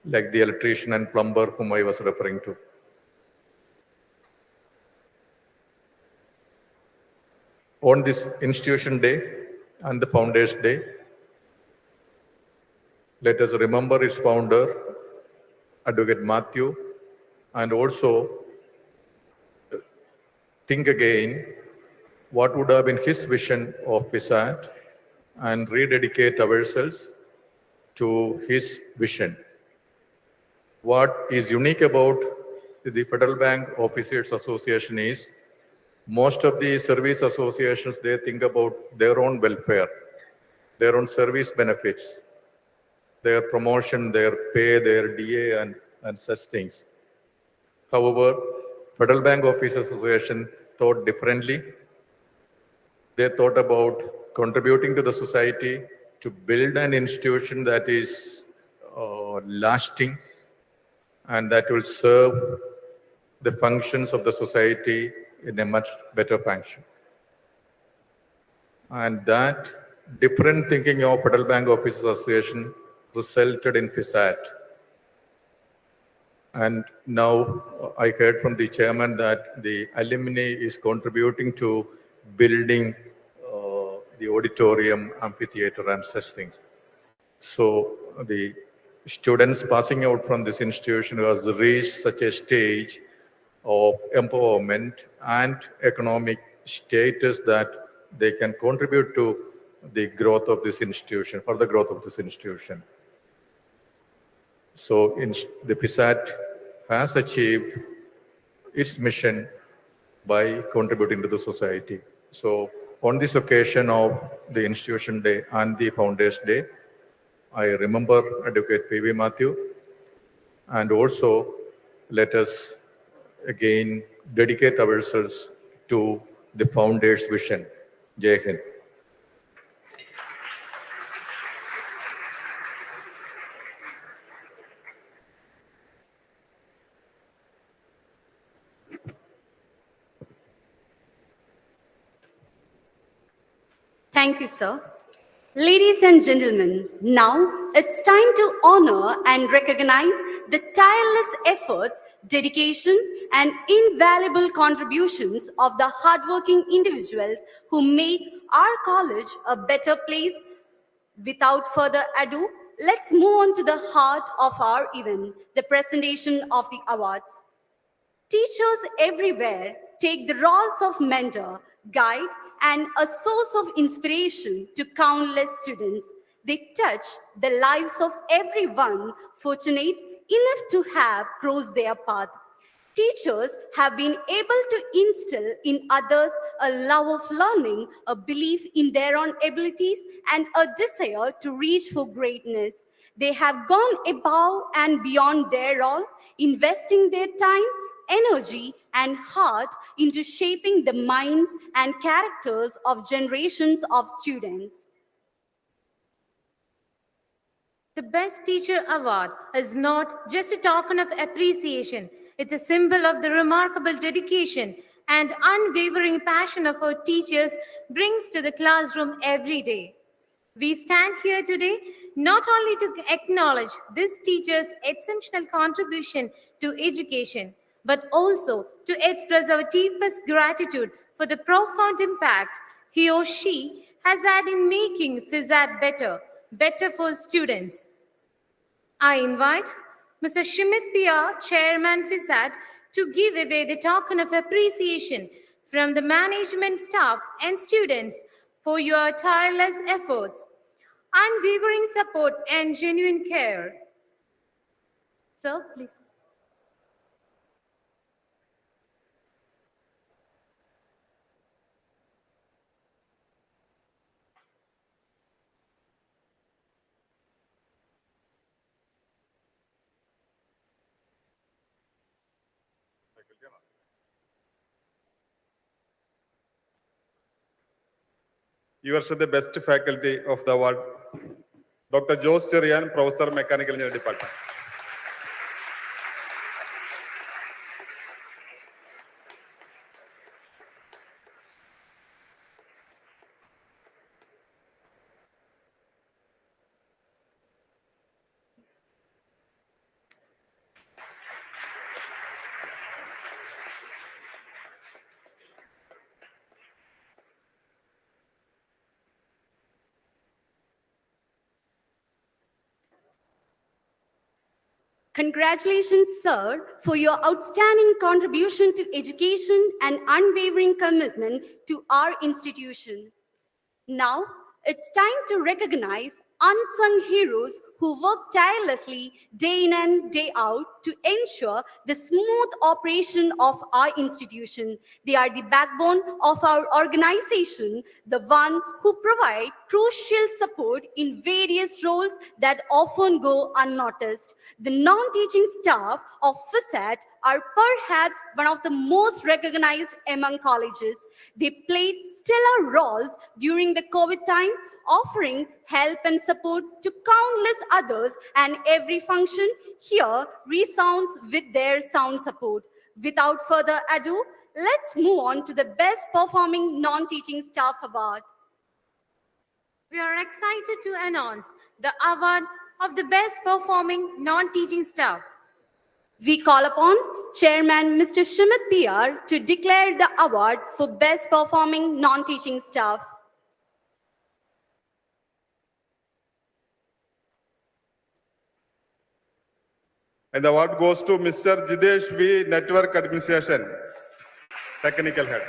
like the electrician and plumber whom I was referring to. On this Institution Day and the Founders Day, let us remember its founder, Advocate Matthew, and also think again what would have been his vision of FISAT and rededicate ourselves to his vision. What is unique about the Federal Bank Officers Association is most of the service associations, they think about their own welfare, their own service benefits, their promotion, their pay, their DA, and such things. However, Federal Bank Officers Association thought differently. They thought about contributing to the society to build an institution that is lasting and that will serve the functions of the society in a much better function. And that different thinking of Federal Bank Officers Association resulted in FISAT. And now I heard from the chairman that the alumni is contributing to building the auditorium, amphitheater, and such things. So the students passing out from this institution has reached such a stage of empowerment and economic status that they can contribute to the growth of this institution, for the growth of this institution. So the FISAT has achieved its mission by contributing to the society. So on this occasion of the Institution Day and the Founders Day, I remember Advocate P.V. Matthew, and also let us again dedicate ourselves to the Founders' vision. Jai Hind. Thank you, sir. Ladies and gentlemen, now it's time to honor and recognize the tireless efforts, dedication, and invaluable contributions of the hardworking individuals who make our college a better place. Without further ado, let's move on to the heart of our event, the presentation of the awards. Teachers everywhere take the roles of mentor, guide, and a source of inspiration to countless students. They touch the lives of everyone fortunate enough to have crossed their path. Teachers have been able to instill in others a love of learning, a belief in their own abilities, and a desire to reach for greatness. They have gone above and beyond their role, investing their time, energy, and heart into shaping the minds and characters of generations of students. The Best Teacher Award is not just a token of appreciation, it's a symbol of the remarkable dedication and unwavering passion of our teachers brings to the classroom every day. We stand here today not only to acknowledge this teacher's exceptional contribution to education, but also to express our deepest gratitude for the profound impact he or she has had in making FISAT better for students. I invite Mr. Shimit Pia, Chairman FISAT, to give away the token of appreciation from the management staff and students for your tireless efforts, unwavering support, and genuine care. Sir, please. ഈ വർഷത്തെ best faculty of the award doctor Jose Cherian, professor mechanical engineering department. Congratulations, sir, for your outstanding contribution to education and unwavering commitment to our institution. Now, it's time to recognize unsung heroes who work tirelessly day in and day out to ensure the smooth operation of our institution. They are the backbone of our organization, the one who provide crucial support in various roles that often go unnoticed. The non-teaching staff of FISAT are perhaps one of the most recognized among colleges. They played stellar roles during the COVID time, offering help and support to countless others, and every function here resounds with their sound support. Without further ado, let's move on to the Best Performing Non-Teaching Staff Award. We are excited to announce the award of the Best Performing Non-Teaching Staff. We call upon Chairman Mr. Shimit PR to declare the award for Best Performing Non-Teaching Staff. And the award goes to Mr. Jidesh V, Network Administration, Technical Head.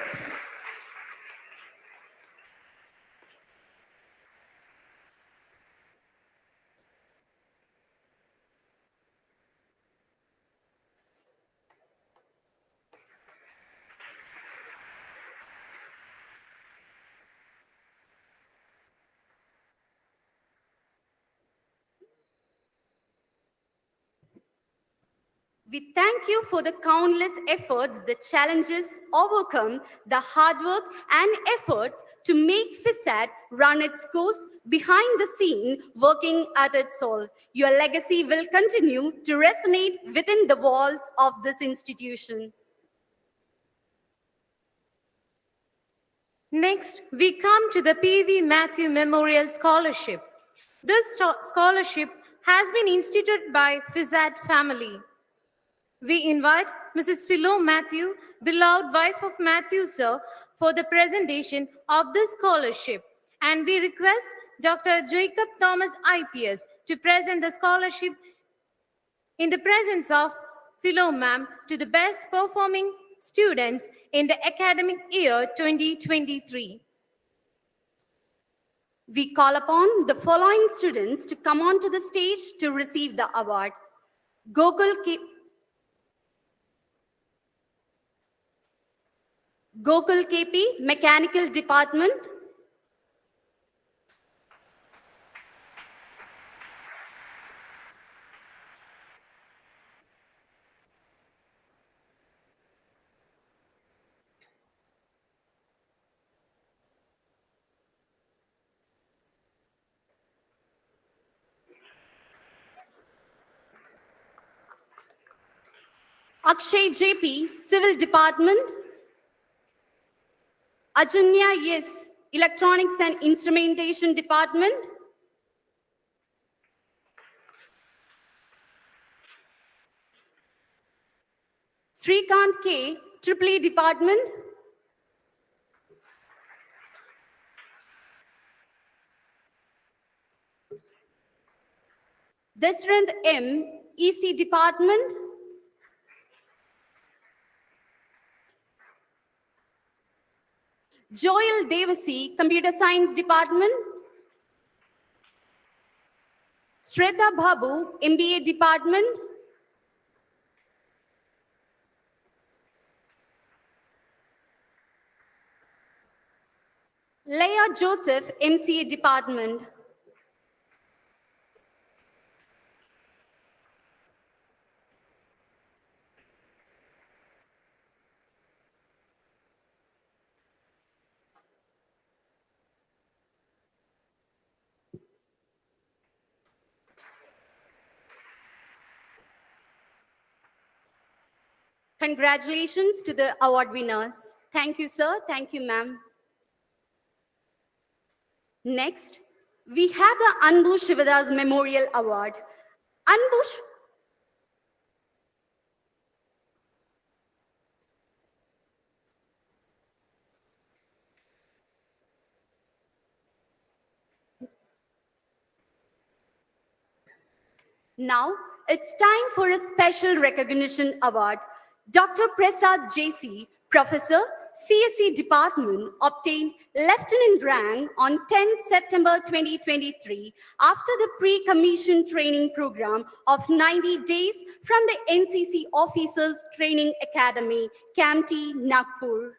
We thank you for the countless efforts, the challenges overcome, the hard work and efforts to make FISAT run its course behind the scene, working at its soul. Your legacy will continue to resonate within the walls of this institution. Next, we come to the P.V. Matthew Memorial Scholarship. This scholarship has been instituted by FISAT family. We invite Mrs. Philo Matthew, beloved wife of Matthew sir, for the presentation of this scholarship. And we request Dr. Jacob Thomas IPS to present the scholarship in the presence of Philo ma'am to the best performing students in the academic year 2023. We call upon the following students to come onto the stage to receive the award. Gokul KP, Mechanical Department. Akshay JP, Civil Department. Ajanya Yes, Electronics and Instrumentation Department. Srikant K, EEE Department. Desrand M, EC Department. Joel Devasi, Computer Science Department. Shraddha Babu, MBA Department. Leah Joseph, MCA Department. Congratulations to the award winners. Thank you, sir. Thank you, ma'am. Next, we have the Anbu Shivadas Memorial Award. Anbu Now, it's time for a special recognition award. Dr. Prasad JC, Professor, CSE Department, obtained lieutenant rank on 10 September 2023 after the pre-commission training program of 90 days from the NCC Officers Training Academy, Kamti, Nagpur.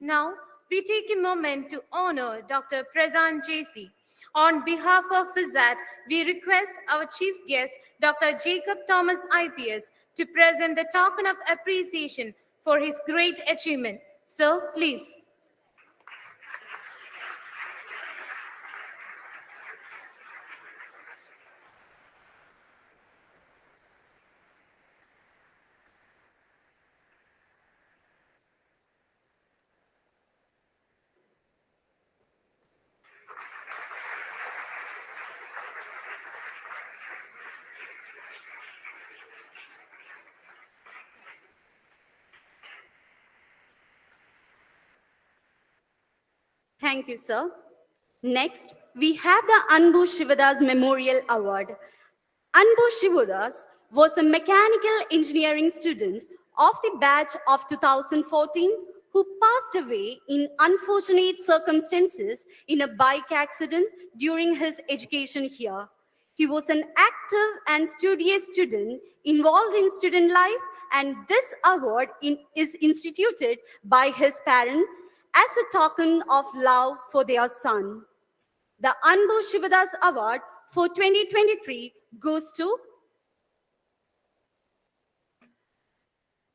Now, we take a moment to honor Dr. Prasad JC. On behalf of FISAT, we request our chief guest, Dr. Jacob Thomas IPS, to present the token of appreciation for his great achievement. Sir, please. Thank you, sir. Next, we have the Anbu Shivadas Memorial Award. Anbu Shivadas was a mechanical engineering student of the batch of 2014 who passed away in unfortunate circumstances in a bike accident during his education here. He was an active and studious student involved in student life, and this award is instituted by his parents as a token of love for their son. The Anbu Shivadas Award for 2023 goes to.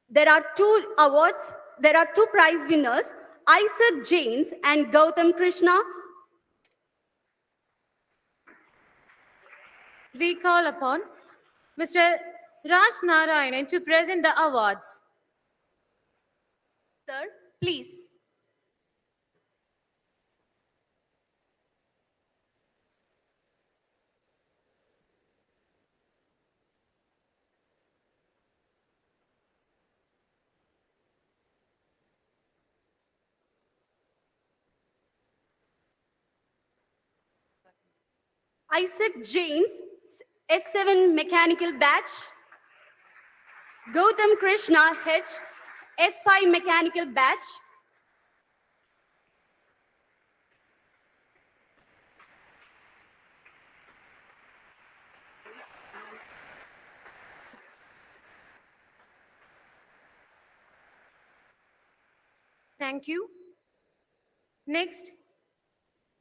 There are two awards. There are two prize winners, Isaac James and Gautam Krishna. We call upon Mr. Raj Narayanan to present the awards. Sir, please. Isaac James, S7 Mechanical Batch. Gautam Krishna, H, S5 Mechanical Batch. Thank you. Next,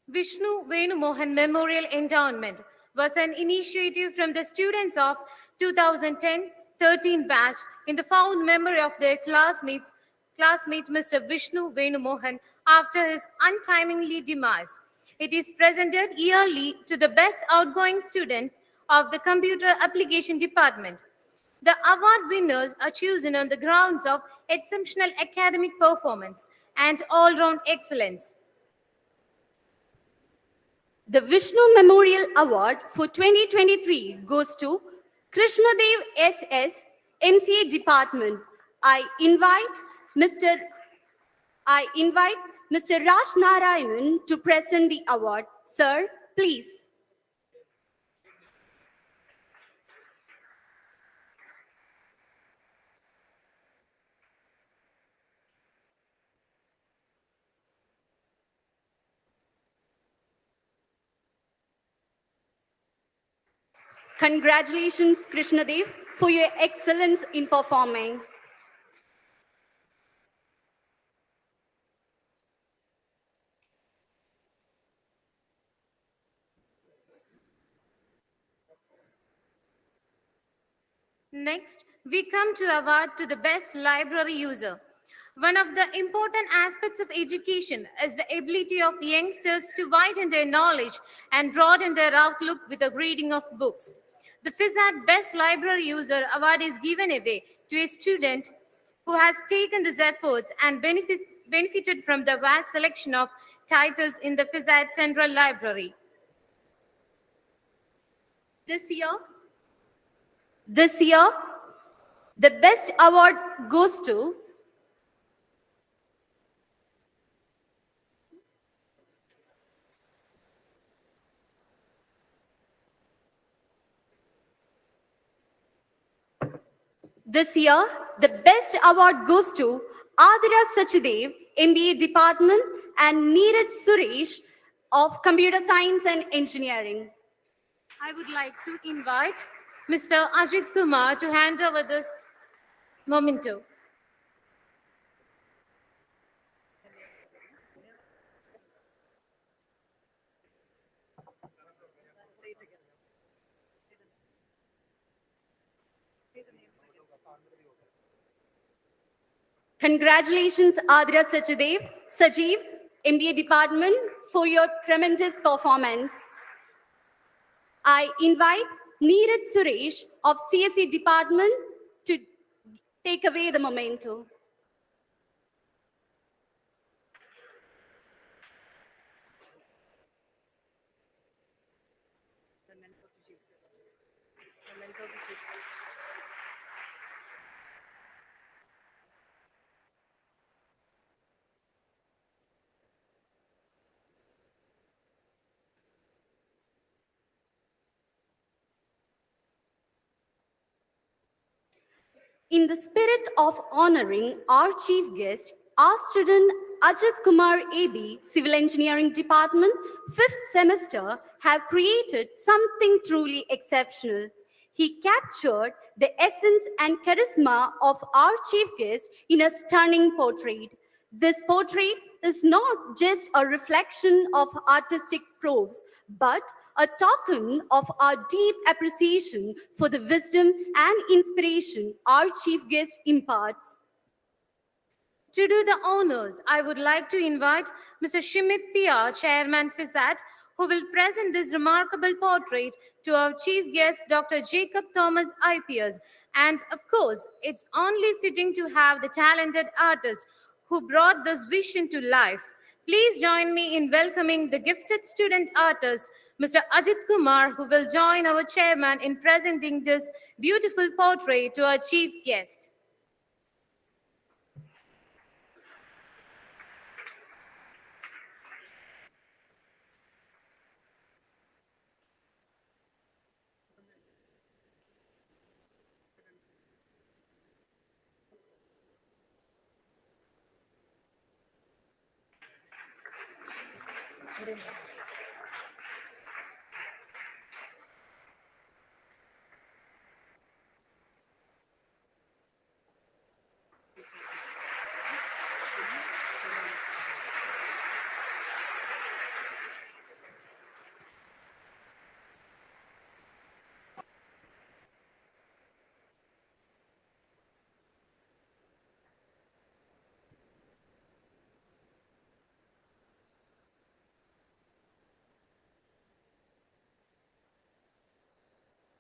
Vishnu Venu Mohan Memorial Endowment was an initiative from the students of 2010-13 batch in the fond memory of their classmate Mr. Vishnu Venu Mohan after his untimely demise. It is presented yearly to the best outgoing student of the Computer Application Department. The award winners are chosen on the grounds of exceptional academic performance and all-round excellence. The Vishnu Memorial Award for 2023 goes to Krishnadev SS, MCA Department. I invite Mr. Raj Narayanan to present the award. Sir, please. Congratulations, Krishnadev, for your excellence in performing. Next, we come to award to the best library user. One of the important aspects of education is the ability of youngsters to widen their knowledge and broaden their outlook with the reading of books. The FISAT Best Library User Award is given away to a student who has taken these efforts and benefited from the vast selection of titles in the FISAT Central Library. This year, the best award goes to This year, the best award goes to Adira Sachidev, MBA Department, and Neeraj Suresh of Computer Science and Engineering. I would like to invite Mr. Ajit Kumar to hand over this memento. Congratulations, Adira Sajeev, MBA Department, for your tremendous performance. I invite Neeraj Suresh of CSE Department to take away the memento. In the spirit of honoring our chief guest, our student Ajit Kumar AB, Civil Engineering Department, 5th semester, have created something truly exceptional. He captured the essence and charisma of our chief guest in a stunning portrait. This portrait is not just a reflection of artistic prose, but a token of our deep appreciation for the wisdom and inspiration our chief guest imparts. To do the honors, I would like to invite Mr. Shimit Pia, Chairman FISAT, who will present this remarkable portrait to our chief guest, Dr. Jacob Thomas IPS. And of course, it's only fitting to have the talented artist who brought this vision to life. Please join me in welcoming the gifted student artist, Mr. Ajit Kumar, who will join our chairman in presenting this beautiful portrait to our chief guest.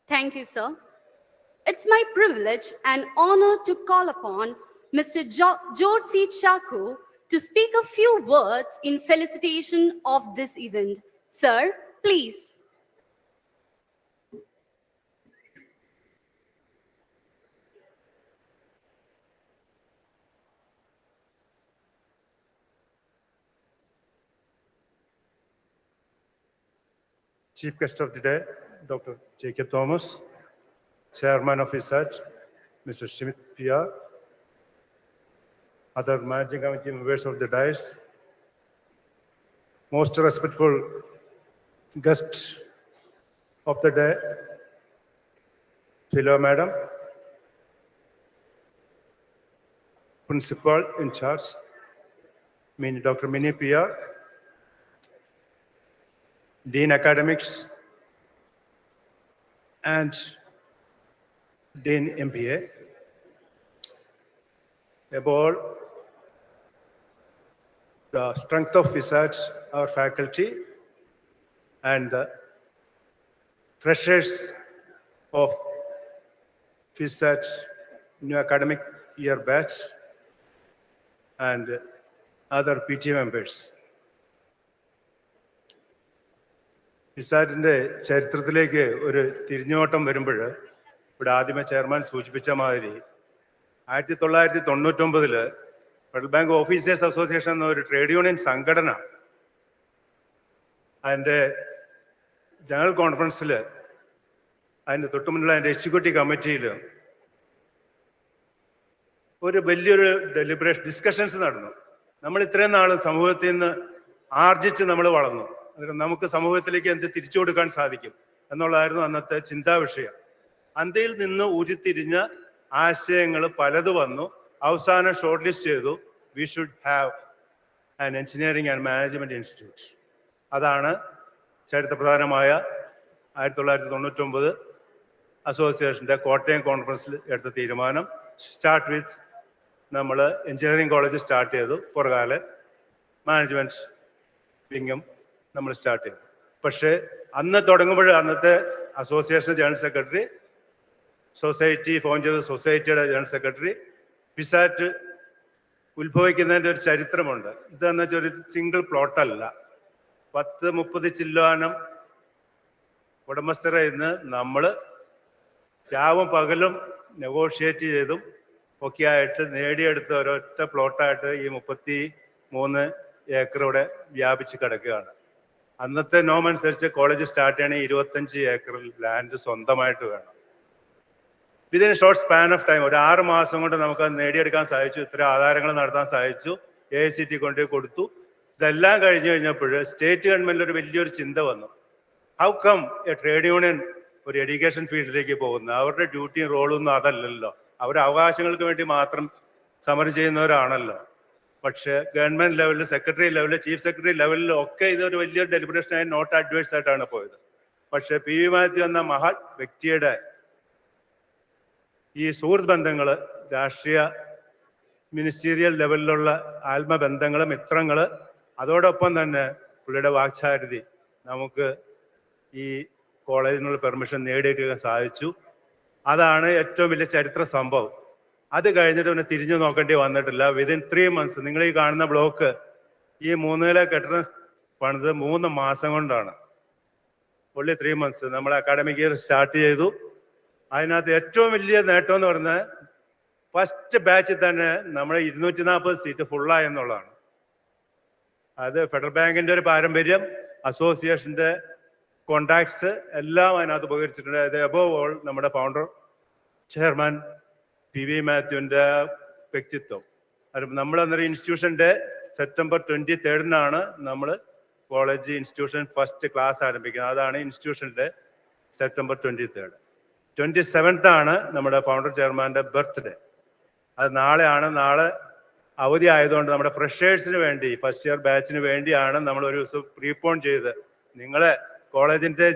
Thank you, sir. It's my privilege and honor to call upon Mr. George C. Chaku to speak a few words in felicitation of this event. Sir, please. Chief guest of the day, Dr. Jacob Thomas, Chairman of FISAT, Mr. Shimit Pia, other managing committee members of the dais, most respectful guest of the day, fellow madam, principal in charge, Dr. Mini Pia, Dean Academics, and Dean MBA. About the strength of FISAT, our faculty, and the freshers of FISAT new academic year batch, and other PTA members. FISAT-ന്റെ ചരിത്രത്തിലേക്ക് ഒരു തിരിഞ്ഞുനോട്ടം വരുമ്പോൾ ഇവിടെ ആദ്യമേ chairman സൂചിപ്പിച്ച മാതിരി 1999 federal bank officers association എന്ന ഒരു trade union സംഘടന അതിൻ്റെ ജനറൽ കോൺഫറൻസിൽ അതിൻ്റെ തൊട്ടുമുന്നിലുള്ള അതിൻ്റെ എക്സിക്യൂട്ടീവ് കമ്മിറ്റിയിൽ ഒരു വലിയൊരു ഡിസ്കഷൻസ് നടന്നു. നമ്മൾ ഇത്രയും നാൾ സമൂഹത്തിൽ നിന്ന് ആർജിച്ച് നമ്മൾ വളർന്നു, അതിന് നമുക്ക് സമൂഹത്തിലേക്ക് എന്ത് തിരിച്ചു കൊടുക്കാൻ സാധിക്കും എന്നുള്ളതായിരുന്നു അന്നത്തെ ചിന്താ വിഷയം. അന്തയിൽ നിന്ന് ഉരുത്തിരിഞ്ഞ ആശയങ്ങൾ പലത് വന്നു. അവസാനം ഷോർട്ട് ലിസ്റ്റ് ചെയ്തു, we should have an engineering and management institute. അതാണ് ചരിത്രപ്രധാനമായ 1999 അസോസിയേഷൻ്റെ കോട്ടയം കോൺഫറൻസിൽ എടുത്ത തീരുമാനം. സ്റ്റാർട്ട് വിത്ത് നമ്മൾ എഞ്ചിനീയറിംഗ് കോളേജ് സ്റ്റാർട്ട് ചെയ്തു, പുറകാലെ മാനേജ്മെന്റ് വിങ്ങും നമ്മൾ സ്റ്റാർട്ട് ചെയ്തു. പക്ഷേ അന്ന് തുടങ്ങുമ്പോൾ അന്നത്തെ association general secretary, society form ചെയ്ത സൊസൈറ്റിയുടെ ജനറൽ സെക്രട്ടറി, ഫിസാറ്റ് ഉത്ഭവിക്കുന്നതിൻ്റെ ഒരു ചരിത്രമുണ്ട്. ഇതെന്ന് വെച്ചാൽ ഒരു സിംഗിൾ പ്ലോട്ടല്ല, 10-30 ചില്ലാനം ഉടമസ്ഥരെ ഇന്ന് നമ്മൾ രാവും പകലും നെഗോഷിയേറ്റ് ചെയ്തും ഒക്കെ ആയിട്ട് നേടിയെടുത്ത ഒരൊറ്റ പ്ലോട്ടായിട്ട് ഈ 33 ഏക്കർ ഇവിടെ വ്യാപിച്ച് കിടക്കുകയാണ്. അന്നത്തെ നോം അനുസരിച്ച് കോളേജ് സ്റ്റാർട്ട് ചെയ്യണമെങ്കിൽ 25 ഏക്കർ ലാൻഡ് സ്വന്തമായിട്ട് വേണം. ഇതിന് ഷോർട്ട് സ്പാൻ ഓഫ് ടൈം, ഒരു 6 മാസം കൊണ്ട് നമുക്ക് അത് നേടിയെടുക്കാൻ സാധിച്ചു. ഇത്ര ആധാരങ്ങൾ നടത്താൻ സാധിച്ചു. AICT കൊണ്ടുപോയി കൊടുത്തു. ഇതെല്ലാം കഴിഞ്ഞു കഴിഞ്ഞപ്പോൾ സ്റ്റേറ്റ് ഗവൺമെന്റിൽ ഒരു വലിയൊരു ചിന്ത വന്നു. How come a trade union ഒരു എഡ്യൂക്കേഷൻ ഫീൽഡിലേക്ക് പോകുന്നത്? അവരുടെ ഡ്യൂട്ടിയും റോളൊന്നും അതല്ലല്ലോ, അവരുടെ അവകാശങ്ങൾക്ക് വേണ്ടി മാത്രം സമരം ചെയ്യുന്നവരാണല്ലോ. പക്ഷേ ഗവൺമെന്റ് ലെവലിൽ, സെക്രട്ടറി ലെവലിൽ, ചീഫ് സെക്രട്ടറി ലെവലിലും ഒക്കെ ഇതൊരു വലിയൊരു ഡെലിബറേഷനായി നോട്ട് അഡ്വൈസ് ആയിട്ടാണ് പോയത്. പക്ഷെ PV മാത്യു എന്ന മഹത് വ്യക്തിയുടെ ഈ സുഹൃത്ത് ബന്ധങ്ങൾ, രാഷ്ട്രീയ മിനിസ്റ്റീരിയൽ ലെവലിലുള്ള ആത്മബന്ധങ്ങൾ, മിത്രങ്ങൾ, അതോടൊപ്പം തന്നെ പുള്ളിയുടെ വാക്ചാരിതി നമുക്ക് ഈ കോളേജിനുള്ള പെർമിഷൻ നേടിയെടുക്കാൻ സാധിച്ചു. അതാണ് ഏറ്റവും വലിയ ചരിത്ര സംഭവം. അത് കഴിഞ്ഞിട്ട് പിന്നെ തിരിഞ്ഞു നോക്കേണ്ടി വന്നിട്ടില്ല. വിതിൻ 3 months നിങ്ങൾ ഈ കാണുന്ന ബ്ലോക്ക്, ഈ 3 നില കെട്ടിടം പണിത് 3 മാസം കൊണ്ടാണ്. only 3 months നമ്മൾ അക്കാഡമിക് ഇയർ സ്റ്റാർട്ട് ചെയ്തു. അതിനകത്ത് ഏറ്റവും വലിയ നേട്ടം എന്ന് പറഞ്ഞാൽ ഫസ്റ്റ് ബാച്ചിൽ തന്നെ നമ്മുടെ 240 സീറ്റ് ഫുള്ളായി എന്നുള്ളതാണ്. അത് ഫെഡറൽ ബാങ്കിന്റെ ഒരു പാരമ്പര്യം, അസോസിയേഷന്റെ കോണ്ടാക്ട്സ് എല്ലാം അതിനകത്ത് ഉപകരിച്ചിട്ടുണ്ട്. അത് അബോവ് ഓൾ നമ്മുടെ ഫൗണ്ടർ ചെയർമാൻ PV മാത്യുവിൻ്റെ വ്യക്തിത്വം. നമ്മൾ അന്നേരം ഇൻസ്റ്റിറ്റ്യൂഷൻ്റെ സെപ്റ്റംബർ 23 നമ്മൾ കോളേജ് ഇൻസ്റ്റിറ്റ്യൂഷൻ ഫസ്റ്റ് ക്ലാസ് ആരംഭിക്കുന്നത്. അതാണ് ഇൻസ്റ്റിറ്റ്യൂഷൻ്റെ സെപ്റ്റംബർ 23. 27 നമ്മുടെ ഫൗണ്ടർ ചെയർമാൻ്റെ ബർത്ത്ഡേ. അത് നാളെയാണ്. നാളെ അവധി ആയതുകൊണ്ട് നമ്മുടെ ഫ്രഷേഴ്സിന് വേണ്ടി, ഫസ്റ്റ് ഇയർ ബാച്ചിന് വേണ്ടിയാണ് നമ്മൾ ഒരു ദിവസം പ്രീപോൺ ചെയ്ത് നിങ്ങളെ കോളേജിൻ്റെ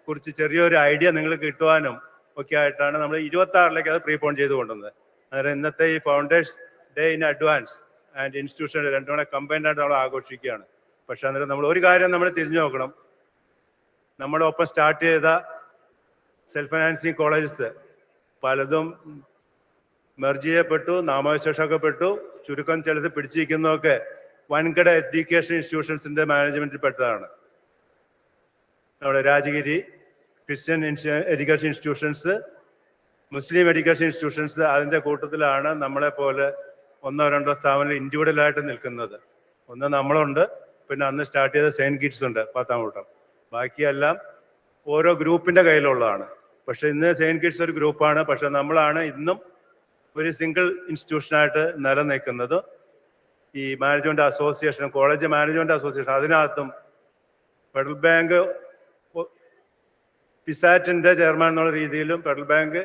കുറിച്ച് ചെറിയൊരു ഐഡിയ നിങ്ങൾക്ക് കിട്ടുവാനും ഒക്കെ ആയിട്ടാണ് നമ്മൾ 26 അത് പ്രീപോൺ ചെയ്ത് കൊണ്ടുവന്നത്. അന്നേരം ഇന്നത്തെ ഈ founders day in advance and institution രണ്ടും കൂടെ കമ്പൈൻഡ് ആയിട്ട് നമ്മൾ ആഘോഷിക്കുകയാണ്. പക്ഷെ അന്നേരം നമ്മൾ ഒരു കാര്യം നമ്മൾ തിരിഞ്ഞു നോക്കണം. നമ്മുടെ ഒപ്പം സ്റ്റാർട്ട് ചെയ്ത സെൽഫ് ഫൈനാൻസിങ് കോളേജസ് പലതും മെർജ് ചെയ്യപ്പെട്ടു, നാമവിശേഷമാക്കപ്പെട്ടു. ചുരുക്കം ചിലത് പിടിച്ചിരിക്കുന്നതൊക്കെ വൻകിട എഡ്യൂക്കേഷൻ ഇൻസ്റ്റിറ്റ്യൂഷൻസിന്റെ മാനേജ്മെന്റിൽ പെട്ടതാണ്. നമ്മുടെ രാജഗിരി ക്രിസ്ത്യൻ എഡ്യൂക്കേഷൻ ഇൻസ്റ്റിറ്റ്യൂഷൻസ്, മുസ്ലിം എഡ്യൂക്കേഷൻ ഇൻസ്റ്റിറ്റ്യൂഷൻസ്, അതിൻ്റെ കൂട്ടത്തിലാണ് നമ്മളെ പോലെ 1-2 സ്ഥാപനങ്ങൾ ഇൻഡിവിജ്വലായിട്ട് നിൽക്കുന്നത്. ഒന്ന് നമ്മളുണ്ട്, പിന്നെ അന്ന് സ്റ്റാർട്ട് ചെയ്ത സെയിൻറ്റ് കിഡ്സ് ഉണ്ട് 10ാം കൂട്ടം. ബാക്കിയെല്ലാം ഓരോ ഗ്രൂപ്പിന്റെ കയ്യിലുള്ളതാണ്. പക്ഷെ ഇന്ന് സെയിൻറ്റ് കിഡ്സ് ഒരു ഗ്രൂപ്പാണ്. പക്ഷെ നമ്മളാണ് ഇന്നും ഒരു സിംഗിൾ ഇൻസ്റ്റിറ്റ്യൂഷനായിട്ട് നിലനിൽക്കുന്നത്. ഈ management association, college management association, അതിനകത്തും ഫെഡറൽ ബാങ്ക് ഫിസാറ്റിന്റെ ചെയർമാൻ എന്നുള്ള രീതിയിലും Federal Bank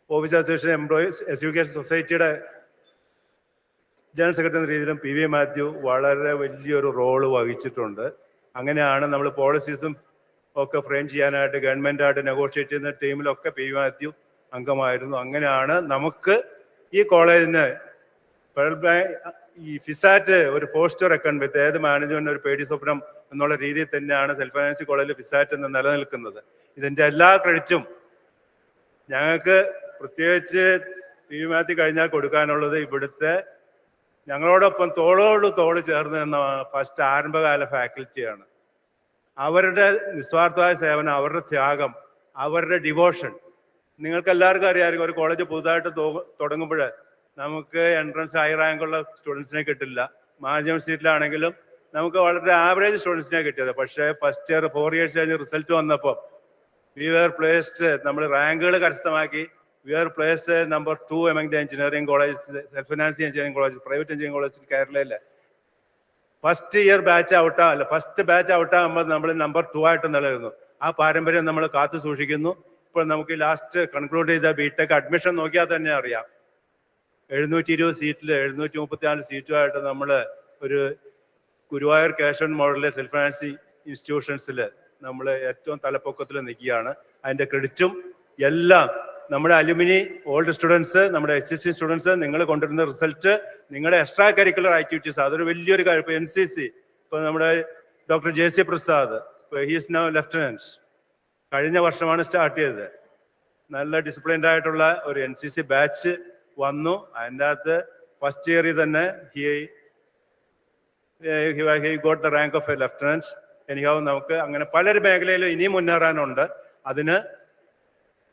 office association employees education സൊസൈറ്റിയുടെ ജനറൽ സെക്രട്ടറി എന്ന രീതിയിലും PV മാത്യു വളരെ വലിയൊരു റോള് വഹിച്ചിട്ടുണ്ട്. അങ്ങനെയാണ് നമ്മൾ പോളിസീസും ഒക്കെ ഫ്രെയിം ചെയ്യാനായിട്ട് ഗവൺമെന്റായിട്ട് നെഗോഷിയേറ്റ് ചെയ്യുന്ന ടീമിലൊക്കെ PV മാത്യു അംഗമായിരുന്നു. അങ്ങനെയാണ് നമുക്ക് ഈ കോളേജിന് ഫെഡറൽ ബാങ്ക് ഈ ഫിസാറ്റ് ഒരു 4-star അക്കൗണ്ട് വിത്ത് ഏത് മാനേജ്മെന്റ് ഒരു പേടി സ്വപ്നം എന്നുള്ള രീതിയിൽ തന്നെയാണ് സെൽഫ് ഫൈനാൻസിങ് കോളേജിൽ ഫിസാറ്റ് എന്ന് നിലനിൽക്കുന്നത്. ഇതിന്റെ എല്ലാ ക്രെഡിറ്റും ഞങ്ങൾക്ക് പ്രത്യേകിച്ച് PV മാത്യു കഴിഞ്ഞാൽ കൊടുക്കാനുള്ളത് ഇവിടുത്തെ ഞങ്ങളോടൊപ്പം തോളോട് തോള് ചേർന്ന് നിന്ന ഫസ്റ്റ് ആരംഭകാല ഫാക്കൽറ്റിയാണ്. അവരുടെ നിസ്വാർത്ഥമായ സേവനം, അവരുടെ ത്യാഗം, അവരുടെ ഡിവോഷൻ നിങ്ങൾക്ക് എല്ലാവർക്കും അറിയാമായിരിക്കും. ഒരു കോളേജ് പുതുതായിട്ട് തുടങ്ങുമ്പോൾ നമുക്ക് എൻട്രൻസ് ഹൈ റാങ്കുള്ള സ്റ്റുഡൻസിനെ കിട്ടില്ല. മാനേജ്മെന്റ് സീറ്റിലാണെങ്കിലും നമുക്ക് വളരെ ആവറേജ് സ്റ്റുഡൻസിനെ കിട്ടിയത്. പക്ഷേ ഫസ്റ്റ് ഇയർ 4 years കഴിഞ്ഞ് റിസൾട്ട് വന്നപ്പോൾ വി വെർ പ്ലേസ്ഡ്, നമ്മൾ റാങ്കുകൾ കരസ്ഥമാക്കി. We are placed number 2 among the engineering college, self financing engineering college, private engineering college കേരളയിലെ. First year batch first batch ഔട്ടാകുമ്പോൾ നമ്മൾ നമ്പർ 2 ആയിട്ട് നിലനിന്നു. ആ പാരമ്പര്യം നമ്മൾ കാത്തു സൂക്ഷിക്കുന്നു. ഇപ്പോൾ നമുക്ക് ലാസ്റ്റ് കൺക്ലൂഡ് ചെയ്ത ബിടെക് അഡ്മിഷൻ നോക്കിയാൽ തന്നെ അറിയാം. 720 സീറ്റിൽ 734 സീറ്റുമായിട്ട് നമ്മൾ ഒരു ഗുരുവായൂർ കേശവൻ മോഡലിലെ സെൽഫ് ഫിനാൻസിങ് ഇൻസ്റ്റിറ്റ്യൂഷൻസിൽ നമ്മൾ ഏറ്റവും തലപ്പൊക്കത്തിൽ നിൽക്കുകയാണ്. അതിൻ്റെ ക്രെഡിറ്റും എല്ലാം നമ്മുടെ അലുമിനി, ഓൾഡ് സ്റ്റുഡൻസ്, നമ്മുടെ HSC സ്റ്റുഡൻസ്, നിങ്ങൾ കൊണ്ടുവരുന്ന റിസൾട്ട്, നിങ്ങളുടെ എക്സ്ട്രാ കരിക്കുലർ ആക്ടിവിറ്റീസ്, അതൊരു വലിയൊരു കാര്യം. ഇപ്പോൾ NCC, ഇപ്പോൾ നമ്മുടെ ഡോക്ടർ JC പ്രസാദ്, ഇപ്പോൾ ഹീസ് നൗ ലെഫ്റ്റനൻറ്റ്, കഴിഞ്ഞ വർഷമാണ് സ്റ്റാർട്ട് ചെയ്തത്. നല്ല ഡിസിപ്ലിൻഡ് ആയിട്ടുള്ള ഒരു NCC ബാച്ച് വന്നു. അതിൻ്റെ അകത്ത് ഫസ്റ്റ് ഇയറിൽ തന്നെ he got the rank of a lieutenant. എനിക്കാവും നമുക്ക് അങ്ങനെ പല മേഖലയിലും ഇനിയും മുന്നേറാനുണ്ട്. അതിന്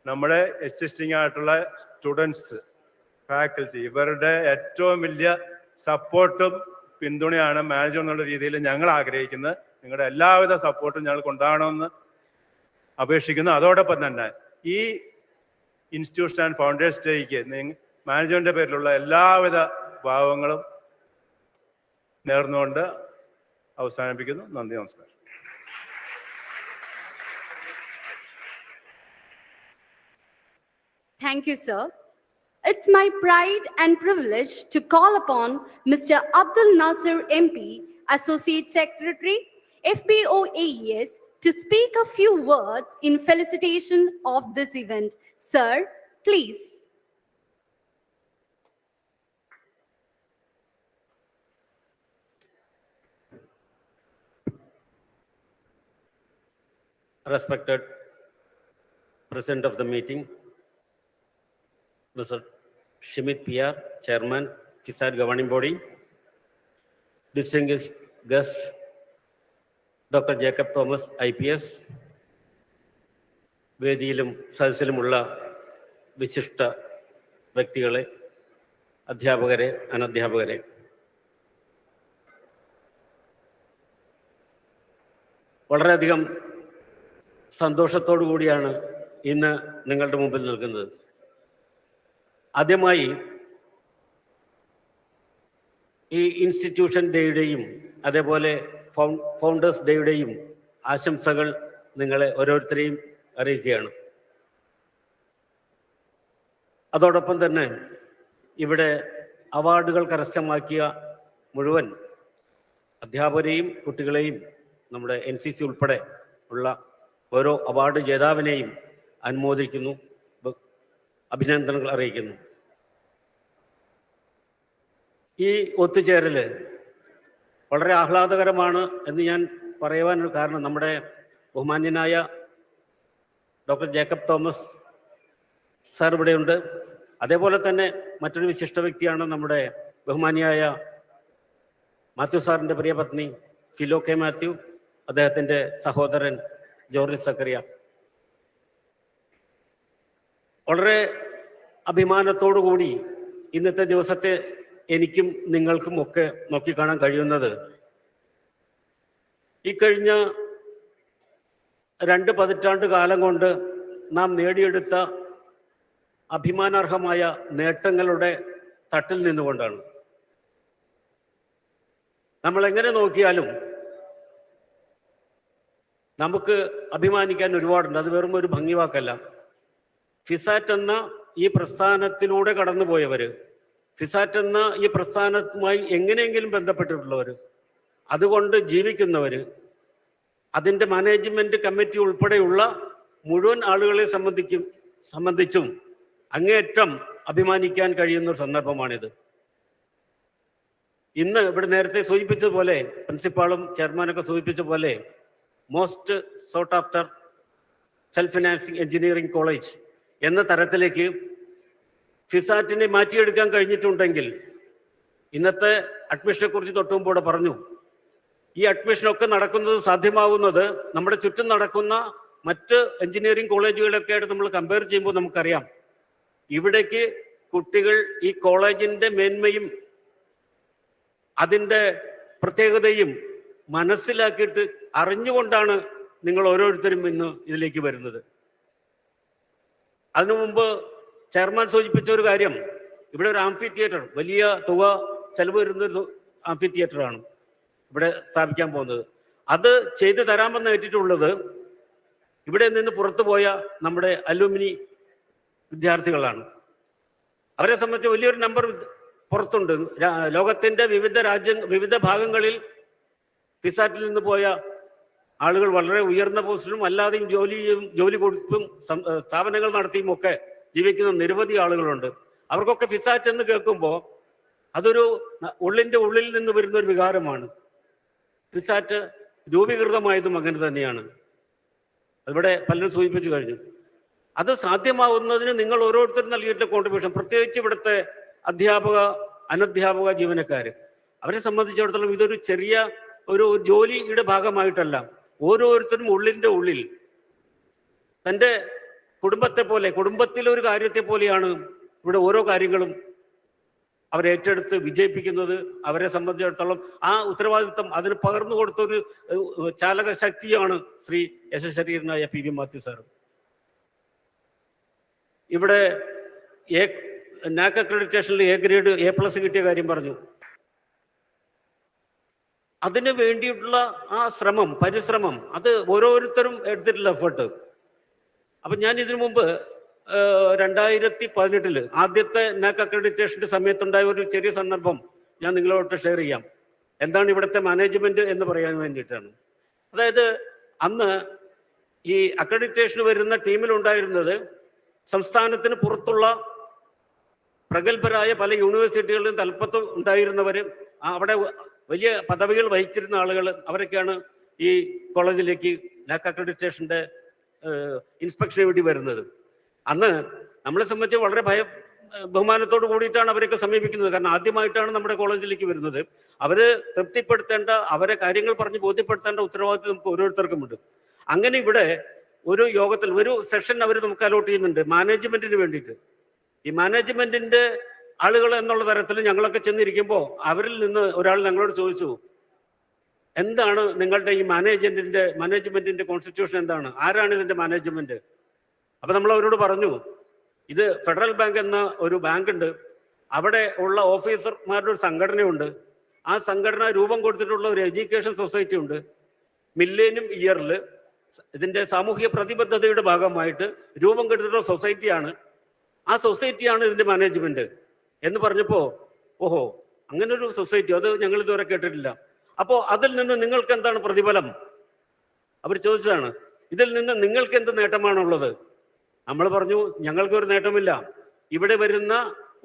നമ്മുടെ എക്സിസ്റ്റിംഗ് ആയിട്ടുള്ള സ്റ്റുഡൻസ്, ഫാക്കൽറ്റി, ഇവരുടെ ഏറ്റവും വലിയ സപ്പോർട്ടും പിന്തുണയാണ് മാനേജർ എന്നുള്ള രീതിയിൽ ഞങ്ങൾ ആഗ്രഹിക്കുന്നത്. നിങ്ങളുടെ എല്ലാവിധ സപ്പോർട്ടും ഞങ്ങൾ കൊണ്ടുപോകണമെന്ന് അപേക്ഷിക്കുന്നു. അതോടൊപ്പം തന്നെ ഈ ഇൻസ്റ്റിറ്റ്യൂഷൻ ആൻഡ് ഫൗണ്ടേഴ്സ് ഡേക്ക് മാനേജ്മെന്റിന്റെ പേരിലുള്ള എല്ലാവിധ ഭാവങ്ങളും നേർന്നുകൊണ്ട് അവസാനിപ്പിക്കുന്നു. നന്ദി, നമസ്കാരം. Thank you, sir. It's my pride and privilege to call upon Mr. Abdul Nasir MP, Associate Secretary, FBO AES, to speak a few words in felicitation of this event. Sir, please. Respected President of the meeting, Mr. Shimit PR, Chairman, FISAT Governing Body, distinguished guest, Dr. Jacob Thomas, IPS, വേദിയിലും സദസ്സിലുമുള്ള വിശിഷ്ട വ്യക്തികളെ, അധ്യാപകരെ, അനധ്യാപകരെ, വളരെയധികം സന്തോഷത്തോടു കൂടിയാണ് ഇന്ന് നിങ്ങളുടെ മുമ്പിൽ നിൽക്കുന്നത്. ആദ്യമായി ഈ ഇൻസ്റ്റിറ്റ്യൂഷൻ ഡേയുടെയും അതേപോലെ ഫൗണ്ടേഴ്സ് ഡേയുടെയും ആശംസകൾ നിങ്ങളെ ഓരോരുത്തരെയും അറിയിക്കുകയാണ്. അതോടൊപ്പം തന്നെ ഇവിടെ അവാർഡുകൾ കരസ്ഥമാക്കിയ മുഴുവൻ അധ്യാപകരെയും കുട്ടികളെയും നമ്മുടെ NCC ഉൾപ്പെടെ ഉള്ള ഓരോ അവാർഡ് ജേതാവിനെയും അനുമോദിക്കുന്നു, അഭിനന്ദനങ്ങൾ അറിയിക്കുന്നു. ഈ ഒത്തുചേരൽ വളരെ ആഹ്ലാദകരമാണ് എന്ന് ഞാൻ പറയുവാനൊരു കാരണം, നമ്മുടെ ബഹുമാന്യനായ ഡോക്ടർ ജേക്കബ് തോമസ് സാർ ഇവിടെയുണ്ട്. അതേപോലെ തന്നെ മറ്റൊരു വിശിഷ്ട വ്യക്തിയാണ് നമ്മുടെ ബഹുമാനിയായ മാത്യു സാറിൻ്റെ പ്രിയപത്നി ഫിലോ കെ മാത്യു, അദ്ദേഹത്തിൻ്റെ സഹോദരൻ ജോർജ് സക്കറിയ. വളരെ അഭിമാനത്തോടു കൂടി ഇന്നത്തെ ദിവസത്തെ എനിക്കും നിങ്ങൾക്കും ഒക്കെ നോക്കിക്കാണാൻ കഴിയുന്നത് ഈ കഴിഞ്ഞ 2 പതിറ്റാണ്ട് കാലം കൊണ്ട് നാം നേടിയെടുത്ത അഭിമാനാർഹമായ നേട്ടങ്ങളുടെ തട്ടിൽ നിന്നുകൊണ്ടാണ്. നമ്മൾ എങ്ങനെ നോക്കിയാലും നമുക്ക് അഭിമാനിക്കാൻ ഒരുപാടുണ്ട്. അത് വെറും ഒരു ഭംഗിവാക്കല്ല. ഫിസാറ്റ് എന്ന ഈ പ്രസ്ഥാനത്തിലൂടെ കടന്നുപോയവർ, ഫിസാറ്റ് എന്ന ഈ പ്രസ്ഥാനവുമായി എങ്ങനെയെങ്കിലും ബന്ധപ്പെട്ടിട്ടുള്ളവർ, അതുകൊണ്ട് ജീവിക്കുന്നവർ, അതിൻ്റെ മാനേജ്മെന്റ് കമ്മിറ്റി ഉൾപ്പെടെയുള്ള മുഴുവൻ ആളുകളെ സംബന്ധിച്ചും അങ്ങേയറ്റം അഭിമാനിക്കാൻ കഴിയുന്ന ഒരു സന്ദർഭമാണിത്. ഇന്ന് ഇവിടെ നേരത്തെ സൂചിപ്പിച്ചതുപോലെ, പ്രിൻസിപ്പാളും ചെയർമാനൊക്കെ സൂചിപ്പിച്ച പോലെ, most sought after self financing engineering college എന്ന തരത്തിലേക്ക് ഫിസാറ്റിനെ മാറ്റിയെടുക്കാൻ കഴിഞ്ഞിട്ടുണ്ടെങ്കിൽ ഇന്നത്തെ അഡ്മിഷനെ കുറിച്ച് തൊട്ടുമുമ്പ് ഇവിടെ പറഞ്ഞു. ഈ അഡ്മിഷനൊക്കെ നടക്കുന്നത് സാധ്യമാകുന്നത് നമ്മുടെ ചുറ്റും നടക്കുന്ന മറ്റ് എഞ്ചിനീയറിംഗ് കോളേജുകളൊക്കെ ആയിട്ട് നമ്മൾ കമ്പയർ ചെയ്യുമ്പോൾ നമുക്കറിയാം ഇവിടേക്ക് കുട്ടികൾ ഈ കോളേജിന്റെ മേന്മയും അതിൻ്റെ പ്രത്യേകതയും മനസ്സിലാക്കിയിട്ട് അറിഞ്ഞുകൊണ്ടാണ് നിങ്ങൾ ഓരോരുത്തരും ഇന്ന് ഇതിലേക്ക് വരുന്നത്. അതിനു മുമ്പ് ചെയർമാൻ സൂചിപ്പിച്ച ഒരു കാര്യം, ഇവിടെ ഒരു ആംഫി തിയേറ്റർ, വലിയ തുക ചെലവ് വരുന്നൊരു ആംഫി തിയേറ്ററാണ് ഇവിടെ സ്ഥാപിക്കാൻ പോകുന്നത്. അത് ചെയ്തു തരാമെന്ന് ഏറ്റിട്ടുള്ളത് ഇവിടെ നിന്ന് പുറത്തു പോയ നമ്മുടെ അലൂമിനി വിദ്യാർത്ഥികളാണ്. അവരെ സംബന്ധിച്ച് വലിയൊരു നമ്പർ പുറത്തുണ്ട്. ലോകത്തിന്റെ വിവിധ ഭാഗങ്ങളിൽ ഫിസാറ്റിൽ നിന്ന് പോയ ആളുകൾ വളരെ ഉയർന്ന പോസ്റ്റിലും അല്ലാതെയും ജോലി കൊടുത്തും സ്ഥാപനങ്ങൾ നടത്തിയും ഒക്കെ ജീവിക്കുന്ന നിരവധി ആളുകളുണ്ട്. അവർക്കൊക്കെ ഫിസാറ്റ് എന്ന് കേൾക്കുമ്പോൾ അതൊരു ഉള്ളിന്റെ ഉള്ളിൽ നിന്ന് വരുന്ന ഒരു വികാരമാണ്. ഫിസാറ്റ് രൂപീകൃതമായതും അങ്ങനെ തന്നെയാണ്. അതിവിടെ പലരും സൂചിപ്പിച്ചു കഴിഞ്ഞു. അത് സാധ്യമാവുന്നതിന് നിങ്ങൾ ഓരോരുത്തരും നൽകിയിട്ടുള്ള കോൺട്രിബ്യൂഷൻ, പ്രത്യേകിച്ച് ഇവിടുത്തെ അധ്യാപക അനധ്യാപക ജീവനക്കാർ, അവരെ സംബന്ധിച്ചിടത്തോളം ഇതൊരു ചെറിയ ഒരു ജോലിയുടെ ഭാഗമായിട്ടല്ല. ഓരോരുത്തരും ഉള്ളിൻ്റെ ഉള്ളിൽ തൻ്റെ കുടുംബത്തെ പോലെ, കുടുംബത്തിലെ ഒരു കാര്യത്തെ പോലെയാണ് ഇവിടെ ഓരോ കാര്യങ്ങളും അവരേറ്റെടുത്ത് വിജയിപ്പിക്കുന്നത്. അവരെ സംബന്ധിച്ചിടത്തോളം ആ ഉത്തരവാദിത്വം അതിന് പകർന്നു കൊടുത്തൊരു ചാലക ശക്തിയാണ് ശ്രീ യശശരീരനായ പി വി മാത്യു സാർ. ഇവിടെ നാക് അക്രഡിറ്റേഷനിൽ എ ഗ്രേഡ് A+ കിട്ടിയ കാര്യം പറഞ്ഞു. അതിന് വേണ്ടിയിട്ടുള്ള ആ ശ്രമം, പരിശ്രമം, അത് ഓരോരുത്തരും എടുത്തിട്ടുള്ള എഫേർട്ട്. അപ്പം ഞാൻ ഇതിനു മുമ്പ് 2018 ആദ്യത്തെ നാക് അക്രഡിറ്റേഷന്റെ സമയത്തുണ്ടായ ഒരു ചെറിയ സന്ദർഭം ഞാൻ നിങ്ങളോട് ഷെയർ ചെയ്യാം. എന്താണ് ഇവിടുത്തെ മാനേജ്മെന്റ് എന്ന് പറയാൻ വേണ്ടിയിട്ടാണ്. അതായത് അന്ന് ഈ അക്രഡിറ്റേഷന് വരുന്ന ടീമിലുണ്ടായിരുന്നത് സംസ്ഥാനത്തിന് പുറത്തുള്ള പ്രഗത്ഭരായ പല യൂണിവേഴ്സിറ്റികളിലും തലപ്പത്ത് ഉണ്ടായിരുന്നവർ, അവിടെ വലിയ പദവികൾ വഹിച്ചിരുന്ന ആളുകൾ, അവരൊക്കെയാണ് ഈ കോളേജിലേക്ക് നാക് അക്രഡിറ്റേഷന്റെ ഇൻസ്പെക്ഷന് വേണ്ടി വരുന്നത്. അന്ന് നമ്മളെ സംബന്ധിച്ച് വളരെ ബഹുമാനത്തോട് കൂടിയിട്ടാണ് അവരൊക്കെ സമീപിക്കുന്നത്. കാരണം ആദ്യമായിട്ടാണ് നമ്മുടെ കോളേജിലേക്ക് വരുന്നത്. അവര് തൃപ്തിപ്പെടുത്തേണ്ട, അവരെ കാര്യങ്ങൾ പറഞ്ഞ് ബോധ്യപ്പെടുത്തേണ്ട ഉത്തരവാദിത്വം നമുക്ക് ഓരോരുത്തർക്കുമുണ്ട്. അങ്ങനെ ഇവിടെ ഒരു യോഗത്തിൽ ഒരു സെഷൻ അവർ നമുക്ക് അലോട്ട് ചെയ്യുന്നുണ്ട് മാനേജ്മെന്റിന് വേണ്ടിയിട്ട്. ഈ മാനേജ്മെന്റിന്റെ ആളുകൾ എന്നുള്ള തരത്തിൽ ഞങ്ങളൊക്കെ ചെന്നിരിക്കുമ്പോൾ അവരിൽ നിന്ന് ഒരാൾ ഞങ്ങളോട് ചോദിച്ചു, എന്താണ് നിങ്ങളുടെ ഈ മാനേജ്മെന്റിന്റെ കോൺസ്റ്റിറ്റ്യൂഷൻ എന്താണ്, ആരാണ് ഇതിന്റെ മാനേജ്മെന്റ്? അപ്പൊ നമ്മൾ അവരോട് പറഞ്ഞു, ഇത് ഫെഡറൽ ബാങ്ക് എന്ന ഒരു ബാങ്ക് ഉണ്ട്, അവിടെ ഉള്ള ഓഫീസർമാരുടെ ഒരു സംഘടനയുണ്ട്, ആ സംഘടന രൂപം കൊടുത്തിട്ടുള്ള ഒരു എഡ്യൂക്കേഷൻ സൊസൈറ്റി ഉണ്ട്, മില്ലേനിയം ഇയറിൽ ഇതിന്റെ സാമൂഹിക പ്രതിബദ്ധതയുടെ ഭാഗമായിട്ട് രൂപം കൊടുത്തിട്ടുള്ള സൊസൈറ്റിയാണ്, ആ സൊസൈറ്റിയാണ് ഇതിന്റെ മാനേജ്മെന്റ് എന്ന് പറഞ്ഞപ്പോ, ഓഹോ അങ്ങനെ ഒരു സൊസൈറ്റി, അത് ഞങ്ങൾ ഇതുവരെ കേട്ടിട്ടില്ല. അപ്പോ അതിൽ നിന്ന് നിങ്ങൾക്ക് എന്താണ് പ്രതിഫലം? അവർ ചോദിച്ചതാണ്, ഇതിൽ നിന്ന് നിങ്ങൾക്ക് എന്ത് നേട്ടമാണുള്ളത്? നമ്മൾ പറഞ്ഞു, ഞങ്ങൾക്കൊരു നേട്ടമില്ല. ഇവിടെ വരുന്ന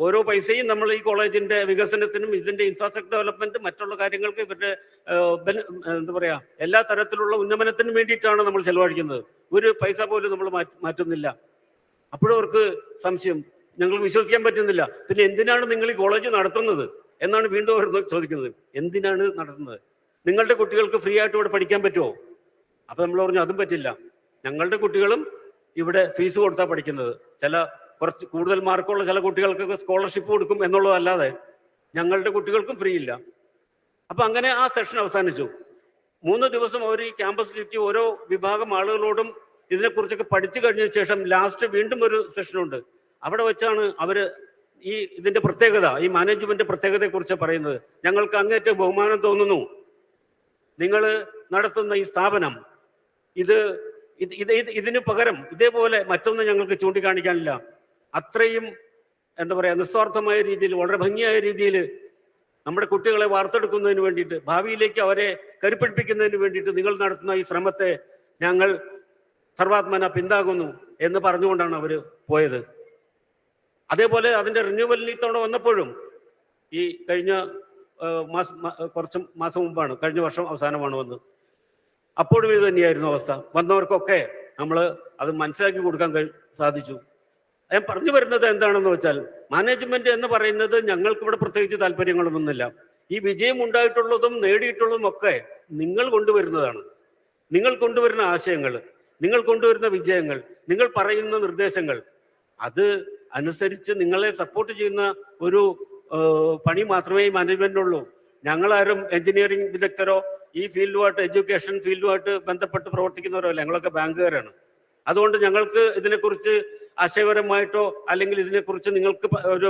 ഓരോ പൈസയും നമ്മൾ ഈ കോളേജിന്റെ വികസനത്തിനും ഇതിന്റെ ഇൻഫ്രാസ്ട്രക്ചർ ഡെവലപ്മെന്റും മറ്റുള്ള കാര്യങ്ങൾക്ക് ഇവരുടെ എന്താ പറയാ എല്ലാ തരത്തിലുള്ള ഉന്നമനത്തിനും വേണ്ടിയിട്ടാണ് നമ്മൾ ചെലവഴിക്കുന്നത്. ഒരു പൈസ പോലും നമ്മൾ മാറ്റുന്നില്ല. അപ്പോഴും അവർക്ക് സംശയം, ഞങ്ങൾ വിശ്വസിക്കാൻ പറ്റുന്നില്ല. പിന്നെ എന്തിനാണ് നിങ്ങൾ ഈ കോളേജ് നടത്തുന്നത് എന്നാണ് വീണ്ടും അവർ ചോദിക്കുന്നത്. എന്തിനാണ് നടത്തുന്നത്? നിങ്ങളുടെ കുട്ടികൾക്ക് ഫ്രീ ആയിട്ട് ഇവിടെ പഠിക്കാൻ പറ്റുമോ? അപ്പൊ നമ്മൾ പറഞ്ഞു, അതും പറ്റില്ല. ഞങ്ങളുടെ കുട്ടികളും ഇവിടെ ഫീസ് കൊടുത്താൽ പഠിക്കുന്നത്. കുറച്ച് കൂടുതൽ മാർക്കുള്ള ചില കുട്ടികൾക്കൊക്കെ സ്കോളർഷിപ്പ് കൊടുക്കും എന്നുള്ളതല്ലാതെ ഞങ്ങളുടെ കുട്ടികൾക്കും ഫ്രീ ഇല്ല. അപ്പൊ അങ്ങനെ ആ സെഷൻ അവസാനിച്ചു. 3 ദിവസം അവർ ഈ ക്യാമ്പസ് ചുറ്റി ഓരോ വിഭാഗം ആളുകളോടും ഇതിനെക്കുറിച്ചൊക്കെ പഠിച്ചു കഴിഞ്ഞ ശേഷം ലാസ്റ്റ് വീണ്ടും ഒരു സെഷനുണ്ട്. അവിടെ വെച്ചാണ് അവര് ഇതിന്റെ പ്രത്യേകത, ഈ മാനേജ്മെന്റ് പ്രത്യേകതയെ കുറിച്ച് പറയുന്നത്. ഞങ്ങൾക്ക് അങ്ങേറ്റം ബഹുമാനം തോന്നുന്നു, നിങ്ങൾ നടത്തുന്ന ഈ സ്ഥാപനം ഇതിന് പകരം ഇതേപോലെ മറ്റൊന്നും ഞങ്ങൾക്ക് ചൂണ്ടിക്കാണിക്കാനില്ല. അത്രയും എന്താ പറയാ നിസ്വാർത്ഥമായ രീതിയിൽ, വളരെ ഭംഗിയായ രീതിയിൽ നമ്മുടെ കുട്ടികളെ വാർത്തെടുക്കുന്നതിന് വേണ്ടിയിട്ട്, ഭാവിയിലേക്ക് അവരെ കരുപ്പിടിപ്പിക്കുന്നതിന് വേണ്ടിയിട്ട് നിങ്ങൾ നടത്തുന്ന ഈ ശ്രമത്തെ ഞങ്ങൾ സർവാത്മന പിന്താകുന്നു എന്ന് പറഞ്ഞുകൊണ്ടാണ് അവർ പോയത്. അതേപോലെ അതിന്റെ റിന്യൂവലിന് ഇത്തവണ വന്നപ്പോഴും, ഈ കഴിഞ്ഞ കുറച്ച് മാസം മുമ്പാണ്, കഴിഞ്ഞ വർഷം അവസാനമാണ് വന്നത്, അപ്പോഴും ഇത് തന്നെയായിരുന്നു അവസ്ഥ. വന്നവർക്കൊക്കെ നമ്മൾ അത് മനസ്സിലാക്കി കൊടുക്കാൻ സാധിച്ചു. ഞാൻ പറഞ്ഞു വരുന്നത് എന്താണെന്ന് വെച്ചാൽ, മാനേജ്മെന്റ് എന്ന് പറയുന്നത് ഞങ്ങൾക്ക് ഇവിടെ പ്രത്യേകിച്ച് താല്പര്യങ്ങളൊന്നുമില്ല. ഈ വിജയം ഉണ്ടായിട്ടുള്ളതും നേടിയിട്ടുള്ളതും ഒക്കെ നിങ്ങൾ കൊണ്ടുവരുന്നതാണ്. നിങ്ങൾ കൊണ്ടുവരുന്ന ആശയങ്ങൾ, നിങ്ങൾ കൊണ്ടുവരുന്ന വിജയങ്ങൾ, നിങ്ങൾ പറയുന്ന നിർദ്ദേശങ്ങൾ, അത് അനുസരിച്ച് നിങ്ങളെ സപ്പോർട്ട് ചെയ്യുന്ന ഒരു പണി മാത്രമേ ഈ മാനേജ്മെന്റിനുള്ളൂ. ഞങ്ങളാരും എഞ്ചിനീയറിംഗ് വിദഗ്ധരോ ഈ ഫീൽഡുമായിട്ട്, എഡ്യൂക്കേഷൻ ഫീൽഡുമായിട്ട് ബന്ധപ്പെട്ട് പ്രവർത്തിക്കുന്നവരോ അല്ല. ഞങ്ങളൊക്കെ ബാങ്കുകാരാണ്. അതുകൊണ്ട് ഞങ്ങൾക്ക് ഇതിനെക്കുറിച്ച് ആശയപരമായിട്ടോ അല്ലെങ്കിൽ ഇതിനെക്കുറിച്ച് നിങ്ങൾക്ക് ഒരു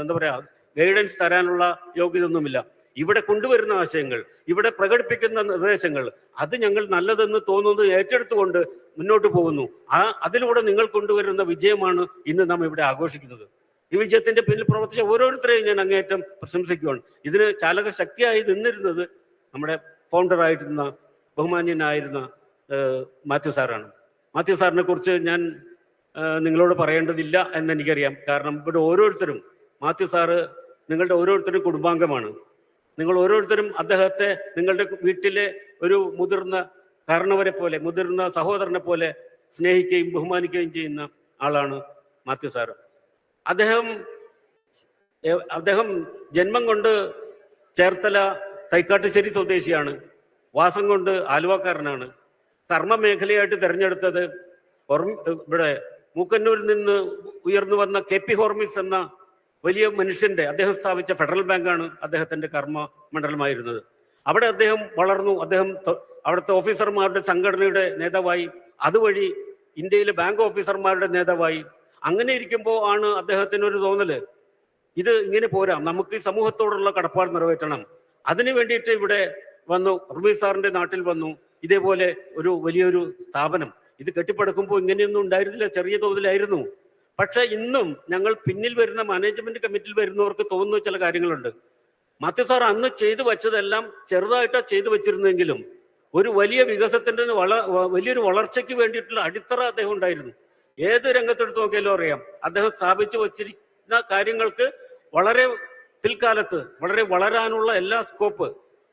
എന്താ പറയാ ഗൈഡൻസ് തരാനുള്ള യോഗ്യതയൊന്നുമില്ല. ഇവിടെ കൊണ്ടുവരുന്ന ആശയങ്ങൾ, ഇവിടെ പ്രകടിപ്പിക്കുന്ന നിർദ്ദേശങ്ങൾ, അത് ഞങ്ങൾ നല്ലതെന്ന് തോന്നുന്നത് ഏറ്റെടുത്തുകൊണ്ട് മുന്നോട്ട് പോകുന്നു. അതിലൂടെ നിങ്ങൾ കൊണ്ടുവരുന്ന വിജയമാണ് ഇന്ന് നാം ഇവിടെ ആഘോഷിക്കുന്നത്. ഈ വിജയത്തിന്റെ പിന്നിൽ പ്രവർത്തിച്ച ഓരോരുത്തരെയും ഞാൻ അങ്ങേയറ്റം പ്രശംസിക്കുകയാണ്. ഇതിന് ചാലക ശക്തിയായി നിന്നിരുന്നത് നമ്മുടെ ഫൗണ്ടറായിരുന്ന ബഹുമാന്യനായിരുന്ന മാത്യു സാറാണ്. മാത്യു സാറിനെ കുറിച്ച് ഞാൻ നിങ്ങളോട് പറയേണ്ടതില്ല എന്നെനിക്കറിയാം. കാരണം ഇവിടെ ഓരോരുത്തരും, മാത്യു സാറ് നിങ്ങളുടെ ഓരോരുത്തരും കുടുംബാംഗമാണ്. നിങ്ങൾ ഓരോരുത്തരും അദ്ദേഹത്തെ നിങ്ങളുടെ വീട്ടിലെ ഒരു മുതിർന്ന കാരണവരെ പോലെ, മുതിർന്ന സഹോദരനെ പോലെ സ്നേഹിക്കുകയും ബഹുമാനിക്കുകയും ചെയ്യുന്ന ആളാണ് മാത്യു സാറ്. അദ്ദേഹം ജന്മം കൊണ്ട് ചേർത്തല തൈക്കാട്ടുശ്ശേരി സ്വദേശിയാണ്. വാസം കൊണ്ട് ആലുവക്കാരനാണ്. കർമ്മ മേഖലയായിട്ട് തിരഞ്ഞെടുത്തത് ഇവിടെ മൂക്കന്നൂരിൽ നിന്ന് ഉയർന്നു വന്ന KP ഹോർമിസ് എന്ന വലിയ മനുഷ്യന്റെ, അദ്ദേഹം സ്ഥാപിച്ച ഫെഡറൽ ബാങ്കാണ് അദ്ദേഹത്തിന്റെ കർമ്മ മണ്ഡലമായിരുന്നത്. അവിടെ അദ്ദേഹം വളർന്നു. അദ്ദേഹം അവിടുത്തെ ഓഫീസർമാരുടെ സംഘടനയുടെ നേതാവായി, അതുവഴി ഇന്ത്യയിലെ ബാങ്ക് ഓഫീസർമാരുടെ നേതാവായി. അങ്ങനെ ഇരിക്കുമ്പോൾ ആണ് അദ്ദേഹത്തിന് ഒരു തോന്നല്, ഇത് ഇങ്ങനെ പോരാ, നമുക്ക് ഈ സമൂഹത്തോടുള്ള കടപ്പാട് നിറവേറ്റണം. അതിനു വേണ്ടിയിട്ട് ഇവിടെ വന്നു. ഹുർമീസ് സാറിന്റെ നാട്ടിൽ വന്നു. ഇതേപോലെ ഒരു വലിയൊരു സ്ഥാപനം ഇത് കെട്ടിപ്പടുക്കുമ്പോൾ ഇങ്ങനെയൊന്നും ഉണ്ടായിരുന്നില്ല, ചെറിയ തോതിലായിരുന്നു. പക്ഷെ ഇന്നും ഞങ്ങൾ പിന്നിൽ വരുന്ന മാനേജ്മെന്റ് കമ്മിറ്റിയിൽ വരുന്നവർക്ക് തോന്നുന്ന ചില കാര്യങ്ങളുണ്ട്. മാത്യു സാർ അന്ന് ചെയ്തു വെച്ചതെല്ലാം ചെറുതായിട്ടാണ് ചെയ്തു വെച്ചിരുന്നെങ്കിലും ഒരു വലിയ വികസനത്തിന്റെ വലിയൊരു വളർച്ചയ്ക്ക് വേണ്ടിയിട്ടുള്ള അടിത്തറ അദ്ദേഹം ഉണ്ടായിരുന്നു. ഏത് രംഗത്തെടുത്ത് നോക്കിയാലും അറിയാം, അദ്ദേഹം സ്ഥാപിച്ചു വച്ചിരിക്കുന്ന കാര്യങ്ങൾക്ക് വളരെ പിൽക്കാലത്ത് വളരെ വളരാനുള്ള എല്ലാ സ്കോപ്പ്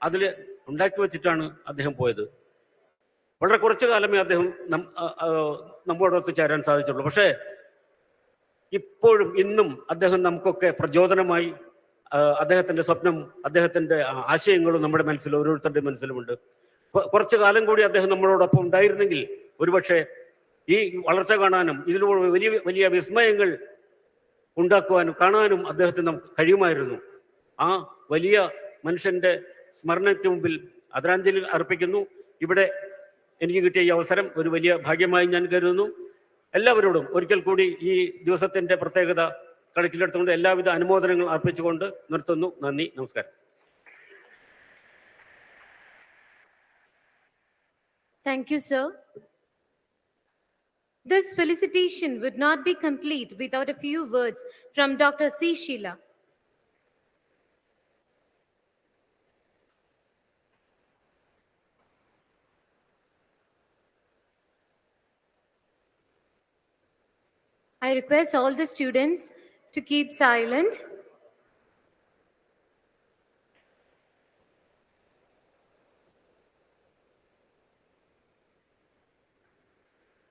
അതിൽ ഉണ്ടാക്കി വെച്ചിട്ടാണ് അദ്ദേഹം പോയത്. വളരെ കുറച്ചു കാലമേ അദ്ദേഹം നമ്മോടൊത്ത് ചേരാൻ സാധിച്ചുള്ളൂ. പക്ഷേ ഇപ്പോഴും ഇന്നും അദ്ദേഹം നമുക്കൊക്കെ പ്രചോദനമായി. അദ്ദേഹത്തിന്റെ സ്വപ്നം, അദ്ദേഹത്തിന്റെ ആശയങ്ങളും നമ്മുടെ മനസ്സിൽ, ഓരോരുത്തരുടെ മനസ്സിലുമുണ്ട്. കുറച്ചു കാലം കൂടി അദ്ദേഹം നമ്മളോടൊപ്പം ഉണ്ടായിരുന്നെങ്കിൽ ഒരുപക്ഷെ ഈ വളർച്ച കാണാനും ഇതിലൂടെ വലിയ വലിയ വിസ്മയങ്ങൾ ഉണ്ടാക്കുവാനും കാണാനും അദ്ദേഹത്തിന് നമുക്ക് കഴിയുമായിരുന്നു. ആ വലിയ മനുഷ്യന്റെ സ്മരണയ്ക്ക് മുമ്പിൽ ആദരാഞ്ജലി അർപ്പിക്കുന്നു. ഇവിടെ എനിക്ക് കിട്ടിയ ഈ അവസരം ഒരു വലിയ ഭാഗ്യമായി ഞാൻ കരുതുന്നു. എല്ലാവരോടും ഒരിക്കൽ കൂടി ഈ ദിവസത്തിന്റെ പ്രത്യേകത കണക്കിലെടുത്തുകൊണ്ട് എല്ലാവിധ അനുമോദനങ്ങൾ അർപ്പിച്ചുകൊണ്ട് നിർത്തുന്നു. നന്ദി, നമസ്കാരം. Thank you, sir. This felicitation would not be complete without a few words from Dr. C. Sheila. I request all the students to keep silent.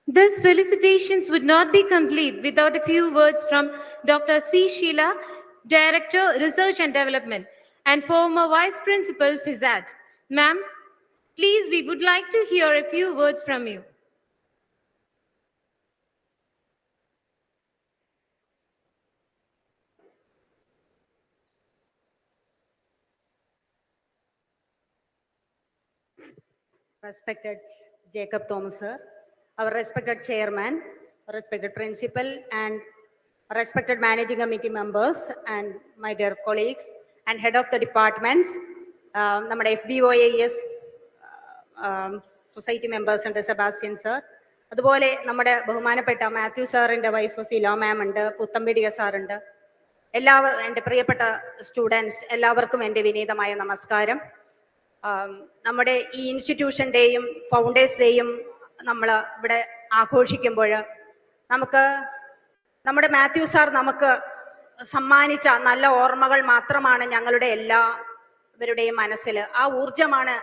These felicitations would not be complete without a few words from Dr. C. Sheila, Director, Research and Development, and former Vice Principal, FISAT. Ma'am, please, we would like to hear a few words from you. Respected Jacob Thomas sir, our respected chairman, respected principal, and respected managing committee members, and my dear colleagues and head of the departments, നമ്മുടെ FBOAS society members ഉണ്ട്, Sebastian sir, അതുപോലെ നമ്മുടെ ബഹുമാനപ്പെട്ട മാത്യു സാറിൻ്റെ wife Philo മാം ഉണ്ട്, പുത്തമ്പേടിയ സാറുണ്ട്, എല്ലാവരും എൻ്റെ പ്രിയപ്പെട്ട സ്റ്റുഡൻസ്, എല്ലാവർക്കും എൻ്റെ വിനീതമായ നമസ്കാരം. നമ്മുടെ ഈ ഇൻസ്റ്റിറ്റ്യൂഷൻ്റെയും ഫൗണ്ടേഴ്സ് ഡേയും നമ്മൾ ഇവിടെ ആഘോഷിക്കുമ്പോൾ നമുക്ക് നമ്മുടെ മാത്യു സാർ നമുക്ക് സമ്മാനിച്ച നല്ല ഓർമ്മകൾ മാത്രമാണ് ഞങ്ങളുടെ എല്ലാവരുടെയും മനസ്സിൽ. ആ ഊർജമാണ്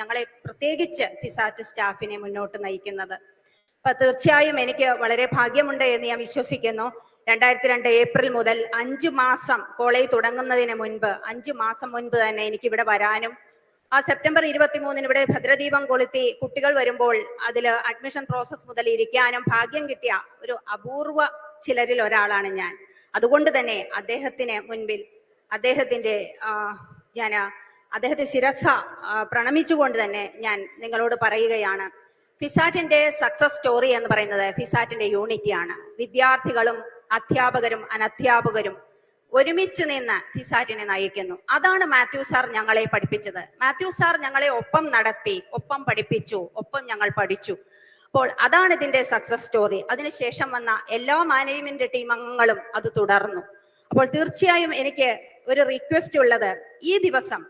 ഞങ്ങളെ പ്രത്യേകിച്ച് ഫിസാറ്റ് സ്റ്റാഫിനെ മുന്നോട്ട് നയിക്കുന്നത്. അപ്പൊ തീർച്ചയായും എനിക്ക് വളരെ ഭാഗ്യമുണ്ട് എന്ന് ഞാൻ വിശ്വസിക്കുന്നു. 2002 ഏപ്രിൽ മുതൽ 5 മാസം കോളേജ് തുടങ്ങുന്നതിന് മുൻപ് 5 മാസം മുൻപ് തന്നെ എനിക്ക് ഇവിടെ വരാനും ആ സെപ്റ്റംബർ 23 ഇവിടെ ഭദ്രദീപം കൊളുത്തി കുട്ടികൾ വരുമ്പോൾ അതിൽ അഡ്മിഷൻ പ്രോസസ് മുതൽ ഇരിക്കാനും ഭാഗ്യം കിട്ടിയ ഒരു അപൂർവ ചിലരിൽ ഒരാളാണ് ഞാൻ. അതുകൊണ്ട് തന്നെ അദ്ദേഹത്തിന് മുൻപിൽ അദ്ദേഹത്തെ ശിരസ പ്രണമിച്ചുകൊണ്ട് തന്നെ ഞാൻ നിങ്ങളോട് പറയുകയാണ്, ഫിസാറ്റിന്റെ സക്സസ് സ്റ്റോറി എന്ന് പറയുന്നത് ഫിസാറ്റിന്റെ യൂണിറ്റിയാണ്. വിദ്യാർത്ഥികളും അധ്യാപകരും അനധ്യാപകരും ഒരുമിച്ച് നിന്ന് ഫിസാറ്റിനെ നയിക്കുന്നു. അതാണ് മാത്യു സാർ ഞങ്ങളെ പഠിപ്പിച്ചത്. മാത്യു സാർ ഞങ്ങളെ ഒപ്പം നടത്തി, ഒപ്പം പഠിപ്പിച്ചു, ഒപ്പം ഞങ്ങൾ പഠിച്ചു. അപ്പോൾ അതാണ് ഇതിന്റെ സക്സസ് സ്റ്റോറി. അതിനുശേഷം വന്ന എല്ലാ മാനേജ്മെന്റ് ടീം അംഗങ്ങളും അത് തുടർന്നു. അപ്പോൾ തീർച്ചയായും എനിക്ക് ഒരു റിക്വസ്റ്റ് ഉള്ളത്, ഈ ദിവസം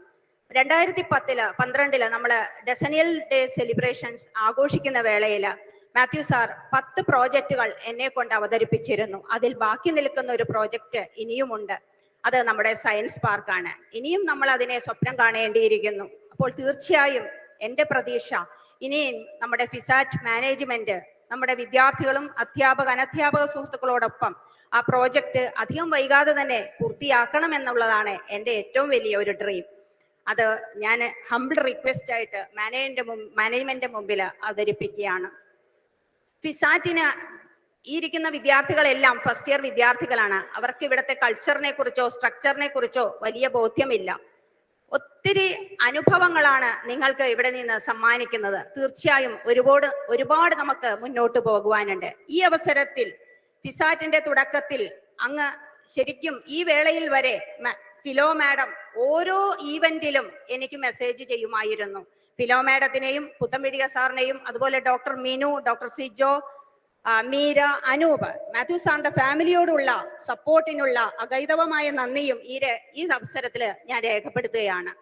2012 നമ്മള് ഡെസനിയൽ ഡേ സെലിബ്രേഷൻസ് ആഘോഷിക്കുന്ന വേളയിൽ മാത്യു സാർ 10 പ്രോജക്റ്റുകൾ എന്നെ കൊണ്ട് അവതരിപ്പിച്ചിരുന്നു. അതിൽ ബാക്കി നിൽക്കുന്ന ഒരു പ്രോജക്റ്റ് ഇനിയുമുണ്ട്. അത് നമ്മുടെ സയൻസ് പാർക്കാണ്. ഇനിയും നമ്മൾ അതിനെ സ്വപ്നം കാണേണ്ടിയിരിക്കുന്നു. അപ്പോൾ തീർച്ചയായും എൻ്റെ പ്രതീക്ഷ ഇനിയും നമ്മുടെ ഫിസാറ്റ് മാനേജ്മെന്റ് നമ്മുടെ വിദ്യാർത്ഥികളും അനധ്യാപക സുഹൃത്തുക്കളോടൊപ്പം ആ പ്രോജക്റ്റ് അധികം വൈകാതെ തന്നെ പൂർത്തിയാക്കണം എന്നുള്ളതാണ് എൻ്റെ ഏറ്റവും വലിയ ഒരു ഡ്രീം. അത് ഞാൻ ഹംബിൾ റിക്വസ്റ്റ് ആയിട്ട് മാനേജ്മെന്റ് മുമ്പിൽ അവതരിപ്പിക്കുകയാണ്. ഫിസാറ്റിന് ഈ ഇരിക്കുന്ന വിദ്യാർത്ഥികളെല്ലാം ഫസ്റ്റ് ഇയർ വിദ്യാർത്ഥികളാണ്. അവർക്ക് ഇവിടുത്തെ കൾച്ചറിനെ കുറിച്ചോ സ്ട്രക്ചറിനെ കുറിച്ചോ വലിയ ബോധ്യമില്ല. ഒത്തിരി അനുഭവങ്ങളാണ് നിങ്ങൾക്ക് ഇവിടെ നിന്ന് സമ്മാനിക്കുന്നത്. തീർച്ചയായും ഒരുപാട് നമുക്ക് മുന്നോട്ട് പോകുവാനുണ്ട്. ഈ അവസരത്തിൽ ഫിസാറ്റിന്റെ തുടക്കത്തിൽ അങ്ങ് ശരിക്കും ഈ വേളയിൽ വരെ ഫിലോ മാഡം ഓരോ ഈവന്റിലും എനിക്ക് മെസ്സേജ് ചെയ്യുമായിരുന്നു. ഫിലോ മാഡത്തിനെയും പുത്തമ്പീടിക സാറിനെയും അതുപോലെ ഡോക്ടർ മീനു, ഡോക്ടർ സിജോ, മീര, അനൂപ്, മാത്യു സാറിന്റെ ഫാമിലിയോടുള്ള സപ്പോർട്ടിനുള്ള അഗൈതവമായ നന്ദിയും ഈ അവസരത്തിൽ ഞാൻ രേഖപ്പെടുത്തുകയാണ്.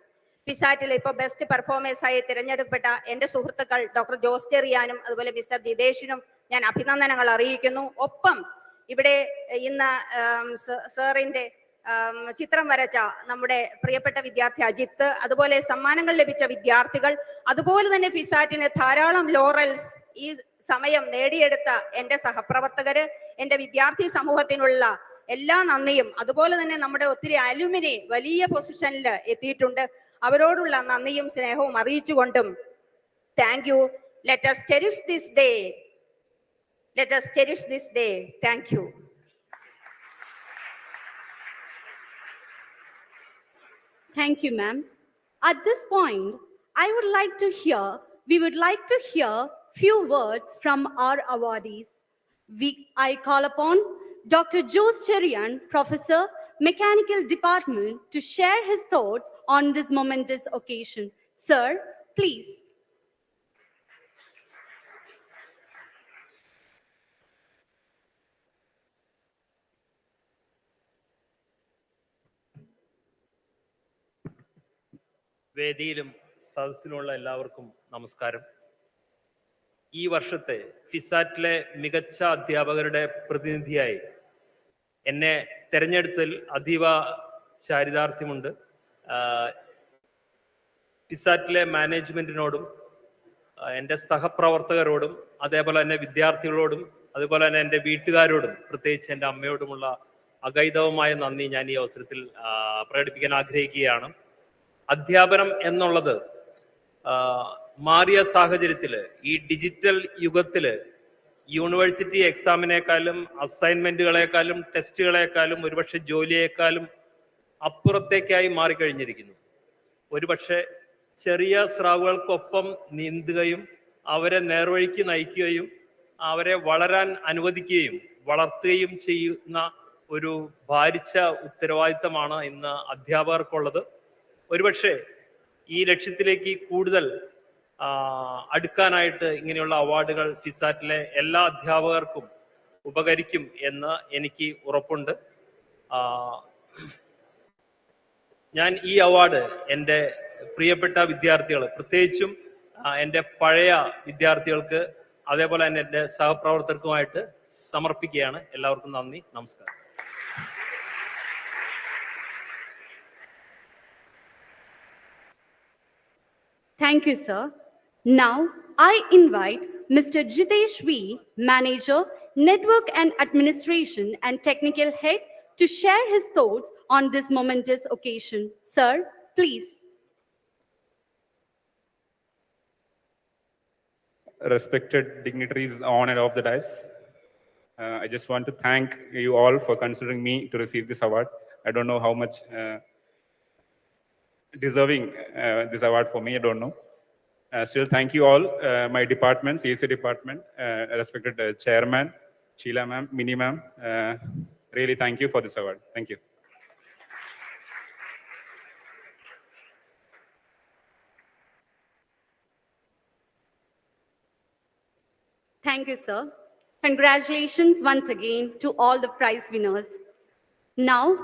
ഫിസാറ്റിൽ ഇപ്പോൾ ബെസ്റ്റ് പെർഫോമേഴ്സ് ആയി തിരഞ്ഞെടുക്കപ്പെട്ട എൻ്റെ സുഹൃത്തുക്കൾ ഡോക്ടർ ജോസ് ചെറിയാനും അതുപോലെ മിസ്റ്റർ ജിതേഷിനും ഞാൻ അഭിനന്ദനങ്ങൾ അറിയിക്കുന്നു. ഒപ്പം ഇവിടെ ഇന്ന് സാറിന്റെ ചിത്രം വരച്ച നമ്മുടെ പ്രിയപ്പെട്ട വിദ്യാർത്ഥി അജിത്ത്, അതുപോലെ സമ്മാനങ്ങൾ ലഭിച്ച വിദ്യാർത്ഥികൾ, അതുപോലെ തന്നെ ഫിസാറ്റിന് ധാരാളം ലോറൽസ് ഈ സമയം നേടിയെടുത്ത എൻ്റെ സഹപ്രവർത്തകര്, എൻ്റെ വിദ്യാർത്ഥി സമൂഹത്തിനുള്ള എല്ലാ നന്ദിയും, അതുപോലെ തന്നെ നമ്മുടെ ഒത്തിരി അലുമിനി വലിയ പൊസിഷനിൽ എത്തിയിട്ടുണ്ട്, അവരോടുള്ള നന്ദിയും സ്നേഹവും അറിയിച്ചുകൊണ്ടും thank you. Let us cherish this day. Let us cherish this day. Thank you. Thank you, ma'am. At this point, we would like to hear few words from our awardees. I call upon Dr. Jose Cherian, Professor, Mechanical Department, to share his thoughts on this momentous occasion. Sir, please. വേദിയിലും സദസ്സിലുള്ള എല്ലാവർക്കും നമസ്കാരം. ഈ വർഷത്തെ ഫിസാറ്റിലെ മികച്ച അധ്യാപകരുടെ പ്രതിനിധിയായി എന്നെ തെരഞ്ഞെടുത്തതിൽ അതീവ ചാരിതാർത്ഥ്യമുണ്ട്. ഫിസാറ്റിലെ മാനേജ്മെന്റിനോടും എൻ്റെ സഹപ്രവർത്തകരോടും അതേപോലെ തന്നെ വിദ്യാർത്ഥികളോടും അതുപോലെ തന്നെ എൻ്റെ വീട്ടുകാരോടും പ്രത്യേകിച്ച് എൻ്റെ അമ്മയോടുമുള്ള അഗൈതവമായ നന്ദി ഞാൻ ഈ അവസരത്തിൽ പ്രകടിപ്പിക്കാൻ ആഗ്രഹിക്കുകയാണ്. അധ്യാപനം എന്നുള്ളത് മാറിയ സാഹചര്യത്തിൽ ഈ ഡിജിറ്റൽ യുഗത്തിൽ യൂണിവേഴ്സിറ്റി എക്സാമിനേക്കാളും അസൈൻമെന്റുകളെക്കാളും ടെസ്റ്റുകളെക്കാളും ഒരുപക്ഷെ ജോലിയേക്കാളും അപ്പുറത്തേക്കായി മാറിക്കഴിഞ്ഞിരിക്കുന്നു. ഒരുപക്ഷെ ചെറിയ സ്രാവുകൾക്കൊപ്പം നീന്തുകയും അവരെ നേർവഴിക്ക് നയിക്കുകയും അവരെ വളരാൻ അനുവദിക്കുകയും വളർത്തുകയും ചെയ്യുന്ന ഒരു ഭാരിച്ച ഉത്തരവാദിത്തമാണ് ഇന്ന് അധ്യാപകർക്കുള്ളത്. ഒരുപക്ഷെ ഈ ലക്ഷ്യത്തിലേക്ക് കൂടുതൽ അടുക്കാനായിട്ട് ഇങ്ങനെയുള്ള അവാർഡുകൾ ഫിസാറ്റിലെ എല്ലാ അധ്യാപകർക്കും ഉപകരിക്കും എന്ന് എനിക്ക് ഉറപ്പുണ്ട്. ഞാൻ ഈ അവാർഡ് എൻ്റെ പ്രിയപ്പെട്ട വിദ്യാർത്ഥികൾ, പ്രത്യേകിച്ചും എൻ്റെ പഴയ വിദ്യാർത്ഥികൾക്ക് അതേപോലെ തന്നെ എൻ്റെ സഹപ്രവർത്തകർക്കുമായിട്ട് സമർപ്പിക്കുകയാണ്. എല്ലാവർക്കും നന്ദി, നമസ്കാരം. Thank you, sir. Now, I invite Mr. Jitesh V, Manager, Network and Administration and Technical Head, to share his thoughts on this momentous occasion. Sir, please. Respected dignitaries on and off the dais, I just want to thank you all for considering me to receive this award. I don't know how much deserving this award for me, I don't know. Still, thank you all, my department, CSA department, respected chairman, Sheila ma'am, Mini ma'am. Really thank you for this award. Thank you. Thank you, sir. Congratulations once again to all the prize winners. Now,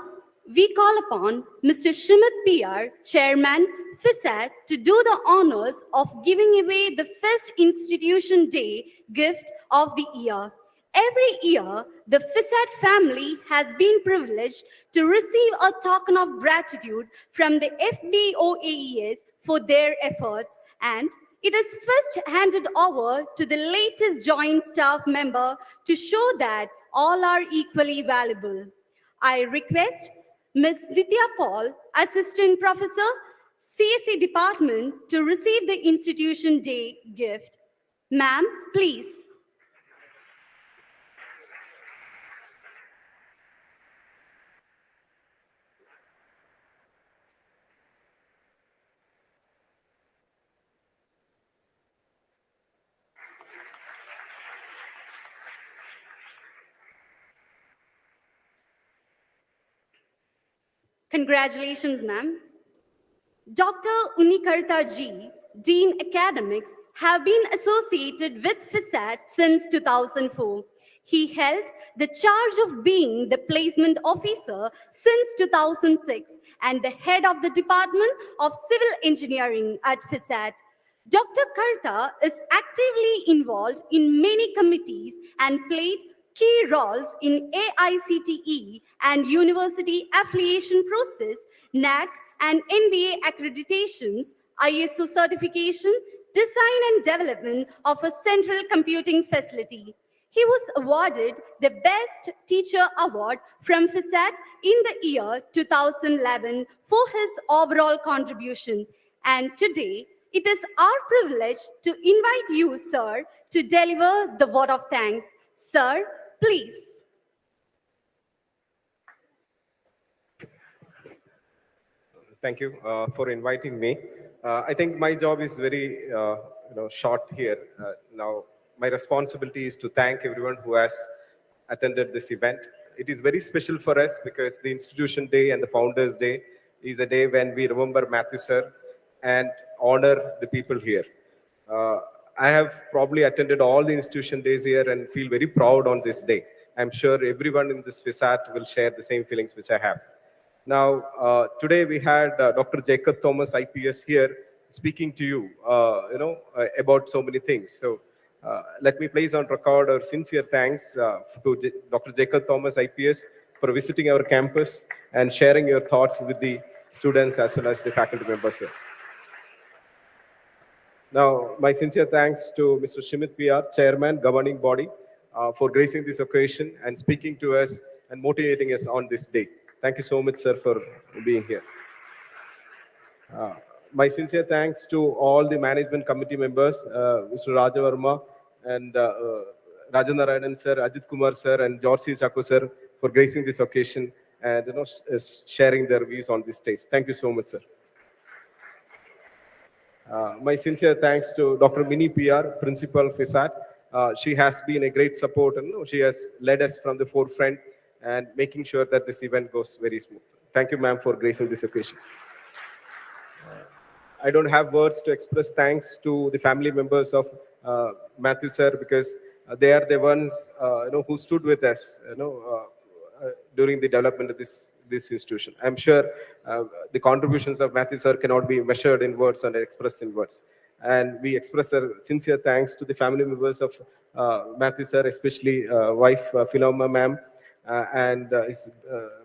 we call upon Mr. Shrimit PR, Chairman, FISAT, to do the honors of giving away the first Institution Day gift of the year. Every year, the FISAT family has been privileged to receive a token of gratitude from the FBOAES for their efforts, and it is first handed over to the latest joint staff member to show that all are equally valuable. I request Ms. Nitya Paul, Assistant Professor, CSE Department, to receive the Institution Day gift. Ma'am, please. Congratulations, ma'am. Dr. Unikarta Ji, Dean Academics, have been associated with FISAT since 2004. He held the charge of being the placement officer since 2006 and the head of the Department of Civil Engineering at FISAT. Dr. Karta is actively involved in many committees and played key roles in AICTE and university affiliation process, NAC and NBA accreditations, ISO certification, design and development of a central computing facility. He was awarded the Best Teacher Award from FISAT in the year 2011 for his overall contribution. And today, it is our privilege to invite you, sir, to deliver the vote of thanks. Sir, please. Thank you for inviting me. I think my job is very short here. Now, my responsibility is to thank everyone who has attended this event. It is very special for us because the Institution Day and the Founders Day is a day when we remember Matthew sir and honor the people here. I have probably attended all the institution days here and feel very proud on this day. I'm sure everyone in this FISAT will share the same feelings which I have. Now, today we had Dr. Jacob Thomas, IPS, here speaking to you, about so many things. So let me place on record our sincere thanks to Dr. Jacob Thomas, IPS, for visiting our campus and sharing your thoughts with the students as well as the faculty members here. Now, my sincere thanks to Mr. Shrimit PR, Chairman, Governing Body, for gracing this occasion and speaking to us and motivating us on this day. Thank you so much, sir, for being here. My sincere thanks to all the management committee members, Mr. Raja Verma and Rajanarayanan sir, Ajit Kumar sir, and George C. Chakku sir, for gracing this occasion and sharing their views on this stage. Thank you so much, sir. My sincere thanks to Dr. Mini PR, Principal FISAT. She has been a great support and she has led us from the forefront and making sure that this event goes very smooth. Thank you, ma'am, for gracing this occasion. I don't have words to express thanks to the family members of Matthew sir because they are the ones who stood with us during the development of this institution. I'm sure the contributions of Matthew sir cannot be measured in words and expressed in words. And we express our sincere thanks to the family members of Matthew sir, especially wife Philoma ma'am and his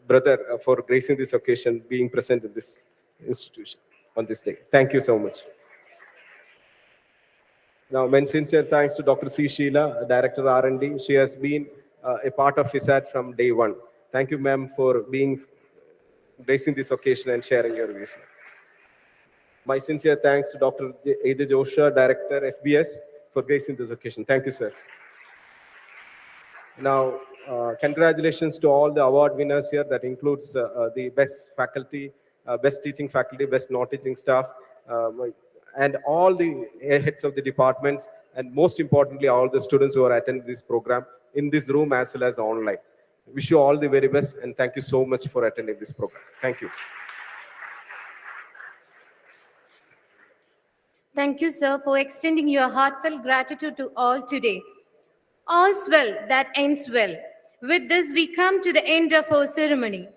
brother for gracing this occasion, being present in this institution on this day. Thank you so much. Now, my sincere thanks to Dr. C. Sheila, Director R&D. She has been a part of FISAT from day one. Thank you, ma'am, for gracing this occasion and sharing your views. My sincere thanks to Dr. A.J. Joshua, Director, FBS, for gracing this occasion. Thank you, sir. Now, congratulations to all the award winners here. That includes the best faculty, best teaching faculty, best non-teaching staff, and all the heads of the departments, and most importantly, all the students who are attending this program in this room as well as online. Wish you all the very best, and thank you so much for attending this program. Thank you. Thank you, sir, for extending your heartfelt gratitude to all today. All's well that ends well. With this, we come to the end of our ceremony.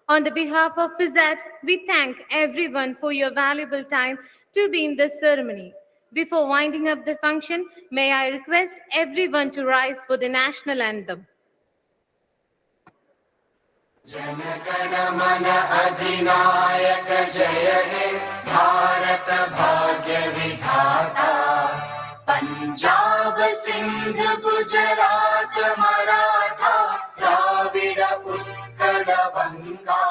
On the behalf of FISAT, we thank everyone for your valuable time to be in this ceremony. Before winding up the function, may I request everyone to rise for the national anthem. जनगण मन अधिनायक जय हे भारत भाग्य विधाता पंजाब सिंध गुजरात मराठा द्राविड उत्कल बंगा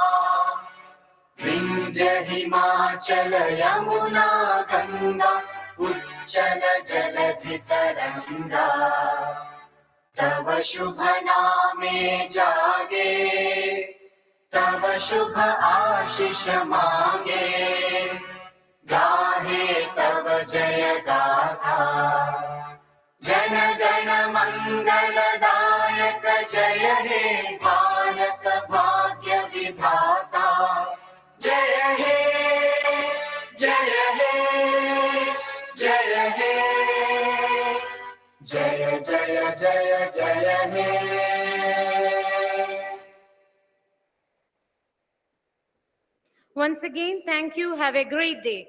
विंध्य हिमाचल यमुना गंगा उच्चल जलधि तरंगा तव शुभ नामे जागे तव शुभ आशीष मांगे गाहे तव जय गाथा जन गण मंगलदायक जय हे भारत भाग्य विधाता जय हे जय हे जय हे जय जय जय जय हे Once again, thank you. Have a great day.